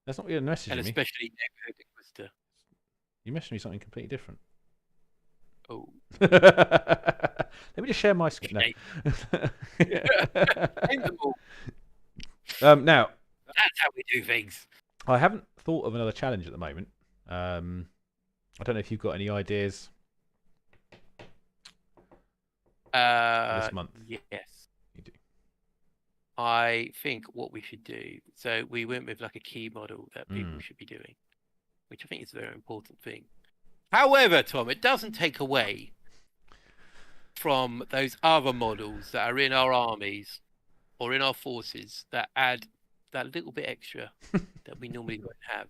S1: That's not your message.
S2: And especially neighborhood inquisitor.
S1: You messaged me something completely different.
S2: Oh.
S1: Let me just share my screen. Now,
S2: that's how we do things.
S1: I haven't thought of another challenge at the moment. I don't know if you've got any ideas this month.
S2: Yes.
S1: You do.
S2: I think what we should do. So we went with like a key model that people should be doing, which I think is a very important thing. However, Tom, it doesn't take away from those other models that are in our armies or in our forces that add that little bit extra that we normally won't have.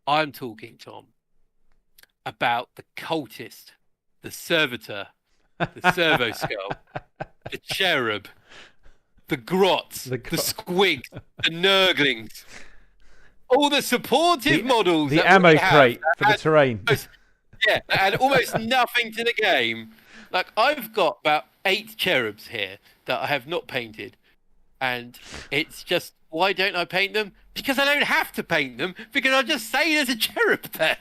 S2: I'm talking, Tom, about the cultist, the servitor, the servo skull, the cherub, the grots, the squigs, the nurglings, all the supportive models.
S1: The ammo crate for the terrain.
S2: Yeah, and almost nothing to the game. Like, I've got about 8 cherubs here that I have not painted. And it's just, why don't I paint them? Because I don't have to paint them, because I'll just say there's a cherub there.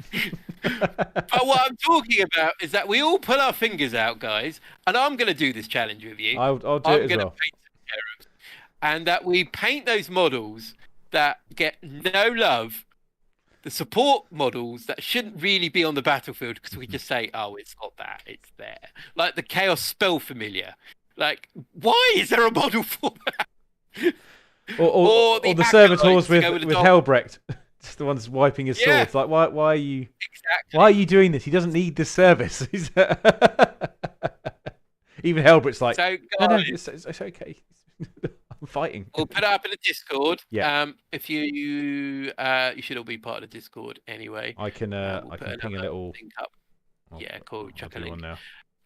S2: But what I'm talking about is that we all put our fingers out, guys, and I'm going to do this challenge with you.
S1: I'll do it as well.
S2: I'm going to paint some cherubs. And that we paint those models that get no love, the support models that shouldn't really be on the battlefield, because we just say, oh, it's not that, it's there. Like the Chaos Spell Familiar. Like, why is there a model for that?
S1: Or the servitors with Helbrecht, just the ones wiping his swords. Like, why are you?
S2: Exactly.
S1: Why are you doing this? He doesn't need this service. Even Helbrecht's like,
S2: so,
S1: no,
S2: guys,
S1: it's okay. I'm fighting.
S2: We'll put it up in the Discord.
S1: Yeah.
S2: If you should all be part of the Discord anyway.
S1: I can ping a little
S2: link up. Yeah, cool. Chuck a link.
S1: Now.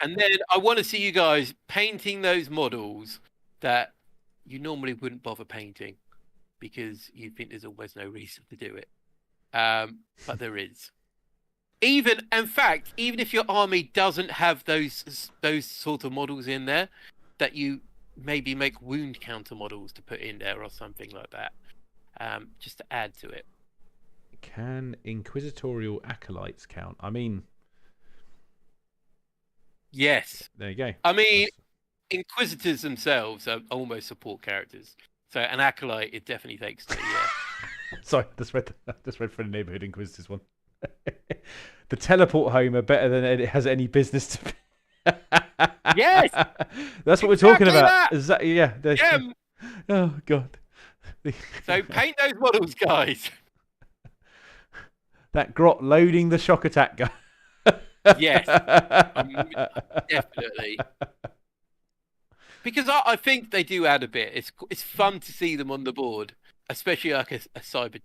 S2: And then I want to see you guys painting those models that you normally wouldn't bother painting because you think there's almost no reason to do it. But there is. Even if your army doesn't have those sort of models in there, that you maybe make wound counter models to put in there or something like that, just to add to it.
S1: Can inquisitorial acolytes count? I mean,
S2: yes.
S1: There you go.
S2: I mean, inquisitors themselves are almost support characters, so an acolyte it definitely takes to. Yeah.
S1: Sorry, just read for the neighborhood inquisitors one. The teleport home are better than it has any business to be.
S2: Yes,
S1: that's what we're talking about.
S2: That.
S1: Exactly. Yeah. Oh God.
S2: So paint those models, guys.
S1: That grot loading the shock attack guy.
S2: Yes, definitely. Because I think they do add a bit. It's fun to see them on the board, especially like a cyber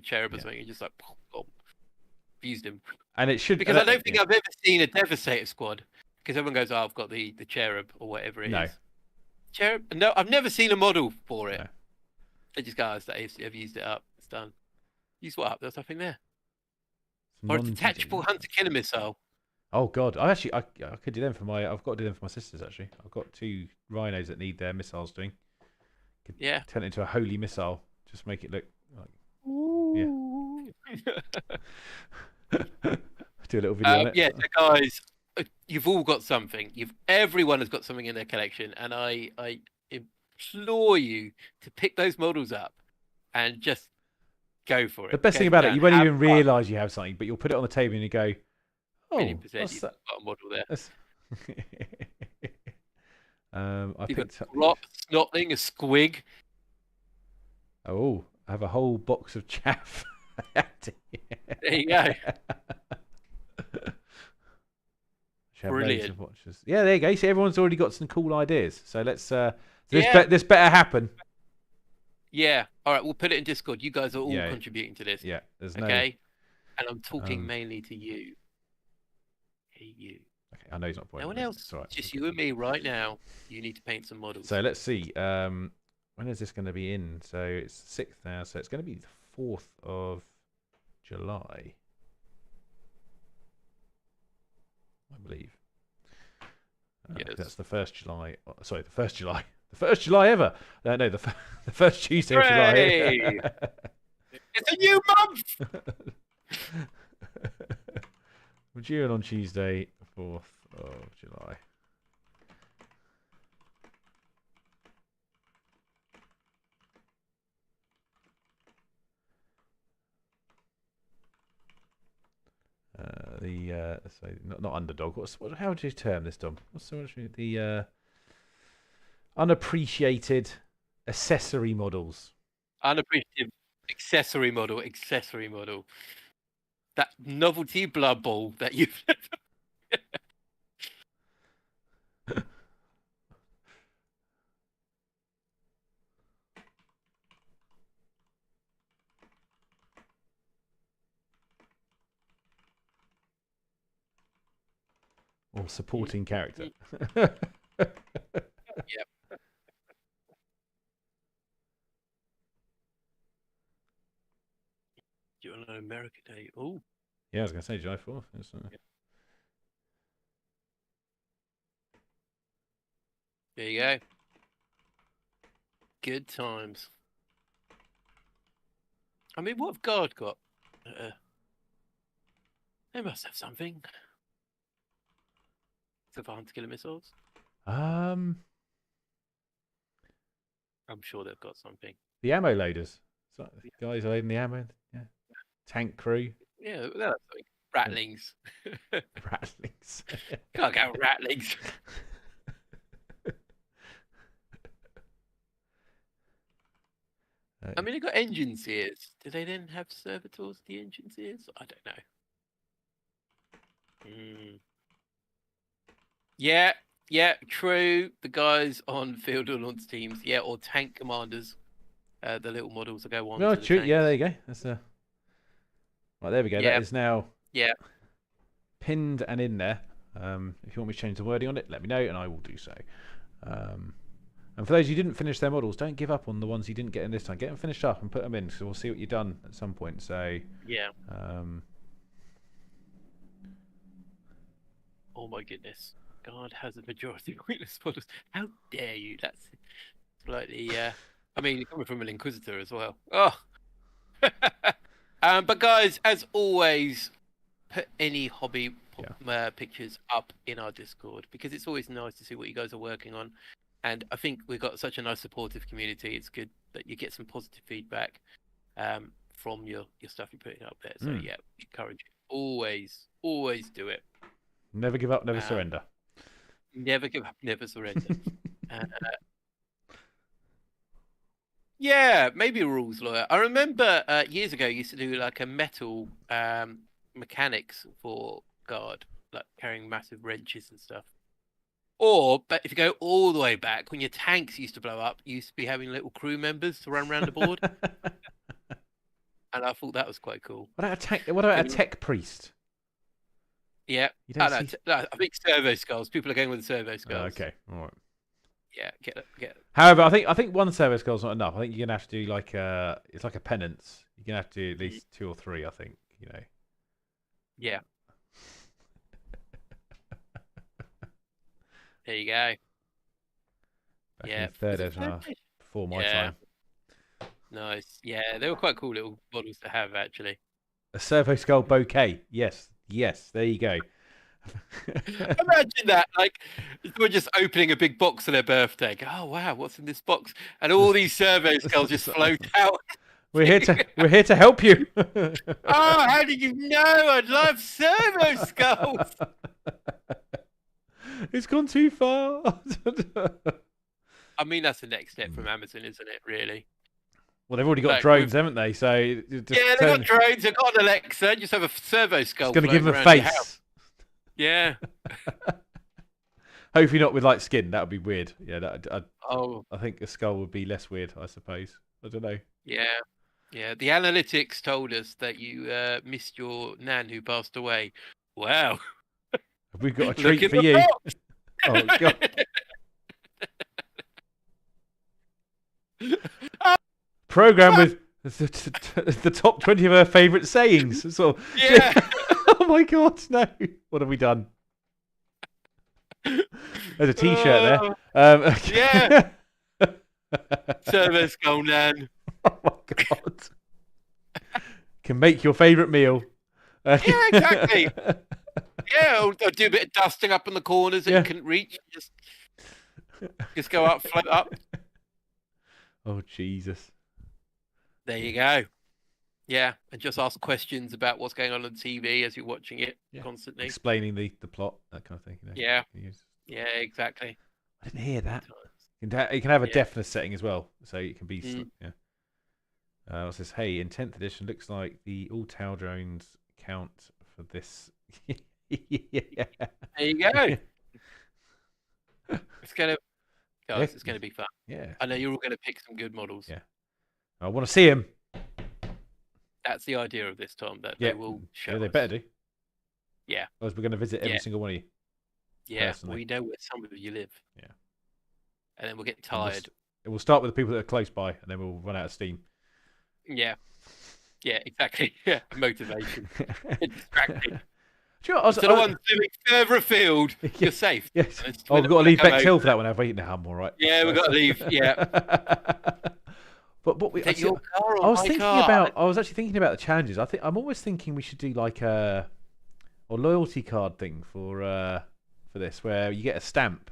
S2: cherub or something. You're just like, oh, used him.
S1: And it should
S2: Because I don't think I've ever seen a Devastator squad. Because everyone goes, oh, I've got the cherub or whatever it is. Cherub? No, I've never seen a model for it.
S1: No.
S2: They just go, I've used it up. It's done. Use what up? There's nothing there. Or a detachable hunter killer missile.
S1: Oh God, I could do them for my. I've got to do them for my sisters actually. I've got 2 rhinos that need their missiles doing. Could turn it into a holy missile. Just make it look like.
S2: Ooh.
S1: Yeah. Do a little video on it.
S2: Yeah, so guys, you've all got something. Everyone has got something in their collection, and I implore you to pick those models up and just go for it.
S1: The best thing about it, you won't even realise you have something, but you'll put it on the table and you go, "Oh,
S2: you've got a model there."
S1: I picked up
S2: a snotling, a squig.
S1: Oh, I have a whole box of chaff.
S2: There you go. Brilliant.
S1: Yeah, there you go. See, everyone's already got some cool ideas. So let's. This better happen.
S2: Yeah. All right. We'll put it in Discord. You guys are all contributing to this.
S1: Yeah. There's
S2: okay. And I'm talking mainly to you. Hey, you.
S1: Okay. I know he's not pointing.
S2: No one else. Right. Just you and me right now. You need to paint some models.
S1: So let's see. When is this going to be in? So it's 6th now. So it's going to be the 4th of July. I believe.
S2: Yes.
S1: That's the 1st July. Sorry, the 1st July. The 1st July ever. No, the first Tuesday of July.
S2: It's a new month.
S1: We're due on Tuesday, 4th of July. So not underdog. How would you term this, Dom? What's so much the unappreciated accessory models?
S2: Unappreciated accessory model. That novelty blood ball that you've.
S1: Or supporting character.
S2: Yep. Do you want to know America Day? Oh.
S1: Yeah, I was going to say July 4th.
S2: There you go. Good times. I mean, what have Guard got? They must have something. Advanced killer missiles? I'm sure they've got something.
S1: The ammo loaders. So guys loading the ammo. Yeah. Tank crew.
S2: Yeah, that's like rattlings.
S1: Rattlings.
S2: Can't go rattlings. I mean, they've got engine seers. Do they then have servitors, the engine seers? I don't know. Yeah, true. The guys on field or launch teams, or tank commanders. The little models that go on.
S1: No, true. Yeah, there you go. That's right. There we go. That is now pinned and in there. If you want me to change the wording on it, let me know, and I will do so. And for those who didn't finish their models, don't give up on the ones you didn't get in this time. Get them finished up and put them in, so we'll see what you've done at some point. So
S2: yeah. Oh my goodness. God has a majority of weightless models. How dare you? That's slightly. I mean, you're coming from an Inquisitor as well. Oh. But guys, as always, put any hobby pictures up in our Discord, because it's always nice to see what you guys are working on. And I think we've got such a nice supportive community. It's good that you get some positive feedback from your stuff you're putting up there. So yeah, encourage you. Always do it.
S1: Never give up, never surrender.
S2: Never give up, never surrender. Yeah, maybe a rules lawyer. I remember years ago, you used to do like a metal mechanics for guard, like carrying massive wrenches and stuff. Or, but if you go all the way back, when your tanks used to blow up, you used to be having little crew members to run around the board, and I thought that was quite cool.
S1: What about a tech priest?
S2: Yeah,
S1: You don't
S2: no,
S1: see...
S2: I think servo skulls. People are going with servo skulls.
S1: okay, all right.
S2: Yeah, get it.
S1: However, I think one service skull's not enough. I think you're gonna have to do like it's like a penance. You're gonna have to do at least 2 or 3. I think
S2: Yeah. There you go.
S1: Back
S2: Yeah.
S1: in the third edition, before my time.
S2: Nice. Yeah, they were quite cool little models to have actually.
S1: A servo skull bouquet. Yes. There you go.
S2: Imagine that, like we're just opening a big box for their birthday. Go, oh wow, what's in this box? And all these servo skulls just float out.
S1: We're here to help you.
S2: Oh, how did you know? I love servo skulls.
S1: It's gone too far.
S2: I mean, that's the next step from Amazon, isn't it? Really?
S1: Well, they've already got drones, haven't they? So
S2: they've got drones. They've got an Alexa. Just have a servo skull.
S1: It's going to give them a face.
S2: Yeah.
S1: Hopefully not with like skin. That would be weird. Yeah.
S2: I
S1: think a skull would be less weird. I suppose. I don't know.
S2: Yeah. The analytics told us that you missed your nan who passed away. Wow.
S1: We've got a treat for you. Oh God. Program with the top 20 of her favourite sayings. Sort of.
S2: Yeah.
S1: Oh my God, no. What have we done? There's a T-shirt there.
S2: Yeah. Servo skull nan.
S1: Oh my God. Can make your favourite meal.
S2: Yeah, exactly. Yeah, or do a bit of dusting up in the corners that you couldn't reach. Just go up, float up.
S1: Oh, Jesus.
S2: There you go. Yeah, and just ask questions about what's going on TV as you're watching it constantly.
S1: Explaining the plot, that kind of thing.
S2: Yeah, exactly.
S1: I didn't hear that. You can have a deafness setting as well, so it can be... it says, hey, in 10th edition, looks like the all tower drones count for this...
S2: There you go. It's gonna be fun.
S1: Yeah.
S2: I know you're all gonna pick some good models.
S1: Yeah. I want to see him.
S2: That's the idea of this, Tom. That they will show.
S1: Yeah, they better do.
S2: Yeah.
S1: Otherwise, we're going to visit every single one of you.
S2: Yeah.
S1: Personally.
S2: We know where some of you live.
S1: Yeah.
S2: And then we'll get tired.
S1: We'll start with the people that are close by, and then we'll run out of steam.
S2: Yeah. Yeah. Exactly. Yeah. Motivation. Distracting.
S1: You know,
S2: the ones living further afield, you're safe.
S1: Yes. Oh, we've got to leave Bexhill for that one, have we? No, I'm all right.
S2: Yeah, we've got to leave. Yeah.
S1: But I was actually thinking about the challenges. I'm always thinking we should do like a loyalty card thing for this, where you get a stamp.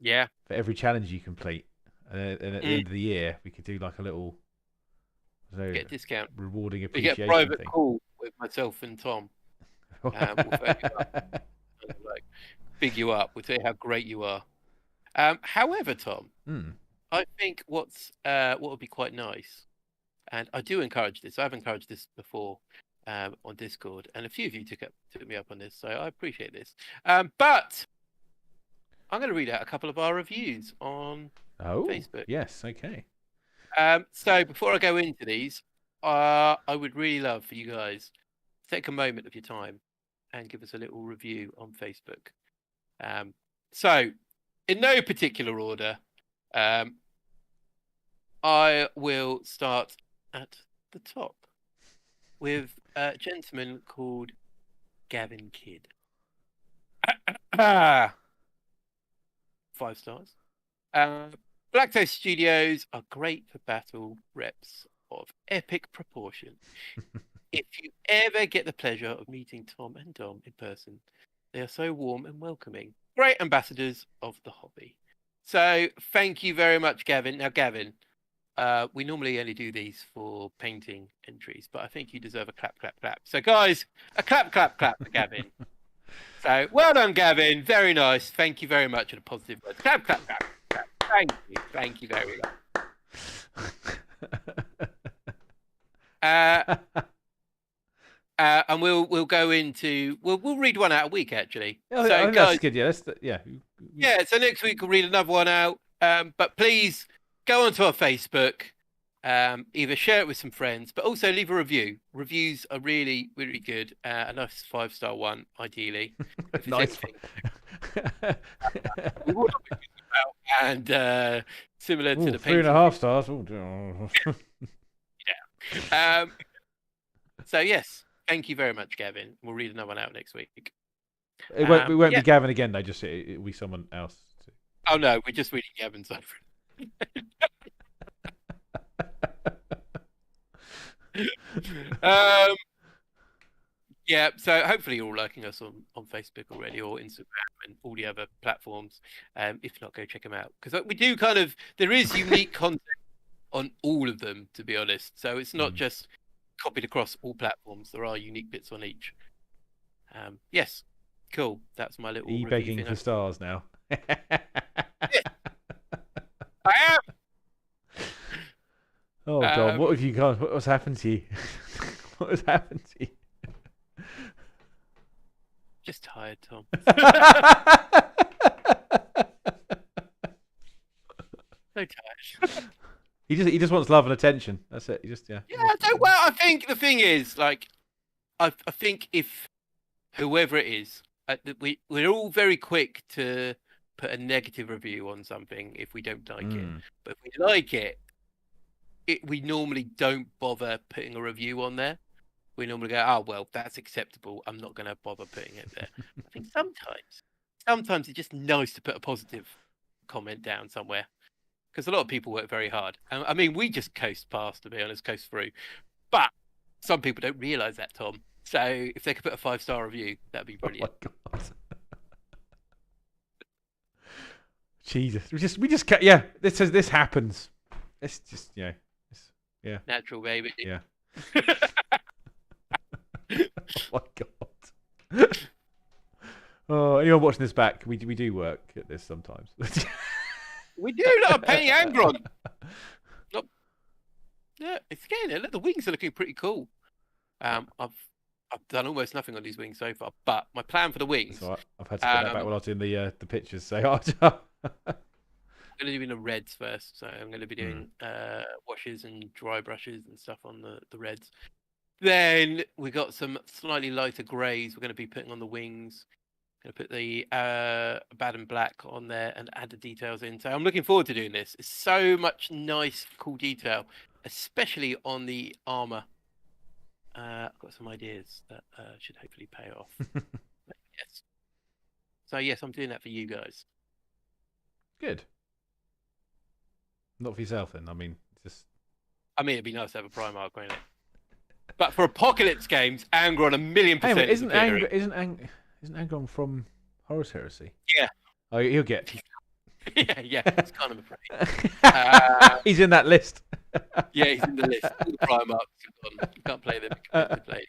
S2: Yeah.
S1: For every challenge you complete, and at the end of the year, we could do like a little.
S2: Get a discount.
S1: Rewarding appreciation.
S2: We get a private
S1: thing.
S2: call with myself and Tom. We'll phone you up. Like, big you up. We'll tell you how great you are. However, Tom, I think what would be quite nice, and I do encourage this. I've encouraged this before on Discord, and a few of you took me up on this, so I appreciate this. But I'm going to read out a couple of our reviews on Facebook.
S1: Yes, okay.
S2: So before I go into these, I would really love for you guys to take a moment of your time and give us a little review on Facebook. So, in no particular order, I will start at the top with a gentleman called Gavin Kidd. 5 stars. Blacktoe Studios are great for battle reps of epic proportion. If you ever get the pleasure of meeting Tom and Dom in person, they are so warm and welcoming. Great ambassadors of the hobby. So thank you very much, Gavin. Now, Gavin, we normally only do these for painting entries, but I think you deserve a clap, clap, clap. So guys, a clap, clap, clap for Gavin. So well done, Gavin. Very nice. Thank you very much for the positive words. Clap, clap, clap, clap. Thank you. Thank you very much. Uh, and we'll go into we'll read one out a week actually.
S1: I
S2: So
S1: think
S2: guys,
S1: that's good. Yeah,
S2: yeah. So next week we'll read another one out. But please go onto our Facebook. Either share it with some friends, but also leave a review. Reviews are really, really good. A nice 5-star one, ideally. If it's
S1: nice.
S2: we will not be thinking about, and similar to the
S1: 3.5 stars. Ooh.
S2: yeah. So yes, thank you very much, Gavin. We'll read another one out next week.
S1: It won't be Gavin again though. Just it'll be someone else.
S2: Oh no, we're just reading Gavin's over. Yeah, so hopefully you're all liking us on Facebook already or Instagram and all the other platforms. If not, go check them out because we do there is unique content on all of them, to be honest. So it's not just copied across all platforms. There are unique bits on each. Yes, cool. That's my little
S1: begging for stars now.
S2: Yes. I am.
S1: Oh God, what have you got? What's happened to you? What has happened to you?
S2: Just tired, Tom. So tired.
S1: He just wants love and attention. That's it.
S2: Yeah. Well, I think the thing is, like, I think if whoever it is, we're all very quick to put a negative review on something if we don't like it. But if we like it, we normally don't bother putting a review on there. We normally go, oh, well, that's acceptable. I'm not going to bother putting it there. I think sometimes it's just nice to put a positive comment down somewhere because a lot of people work very hard. I mean, we just coast past, to be honest, coast through. But some people don't realise that, Tom. So if they could put a 5-star review, that'd be brilliant.
S1: Oh my God. Jesus, we just yeah. This happens. It's just yeah.
S2: Natural, baby.
S1: Yeah. Oh my God. Oh, anyone watching this back? We do work at this sometimes.
S2: We do. Look, Penny Angron. Look, yeah, it's getting there. Look, the wings are looking pretty cool. I've done almost nothing on these wings so far, but my plan for the wings.
S1: Right. I've had to put that back when I was doing the pictures. So I'm
S2: going to do the reds first. So I'm going to be doing washes and dry brushes and stuff on the reds. Then we got some slightly lighter greys we're going to be putting on the wings. Going to put the bad and black on there and add the details in. So I'm looking forward to doing this. It's so much nice, cool detail, especially on the armor. I've got some ideas that should hopefully pay off. Yes. So yes, I'm doing that for you guys.
S1: Good. Not for yourself then. I mean,
S2: it'd be nice to have a Primark, wouldn't it? But for Apocalypse games, Angron 1,000,000%.
S1: Hey, isn't Angron from Horus Heresy?
S2: Yeah.
S1: Oh, he'll get.
S2: yeah. It's kind of afraid.
S1: He's in that list.
S2: Yeah, he's in the list. All the Primarks are gone. You can't play them. You can play.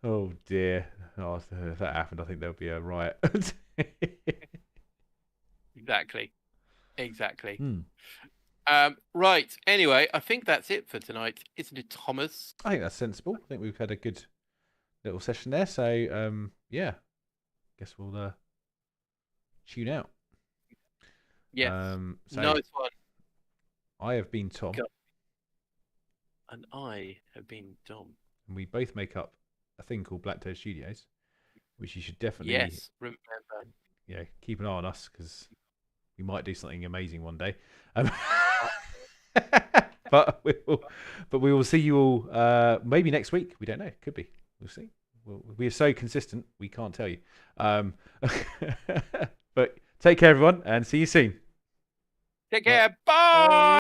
S1: Oh dear. Oh, if that happened, I think there'll be a riot.
S2: Exactly. Right. Anyway, I think that's it for tonight, isn't it, Thomas?
S1: I think that's sensible. I think we've had a good little session there. So, yeah, guess we'll tune out.
S2: Yes.
S1: So
S2: nice one.
S1: I have been Tom.
S2: And I have been Dom.
S1: And we both make up a thing called Black Toe Studios, which you should definitely
S2: remember.
S1: Yeah, keep an eye on us because we might do something amazing one day. But we will see you all maybe next week. We don't know. Could be. We'll see. We are so consistent. We can't tell you. But take care, everyone, and see you soon.
S2: Take care. Bye.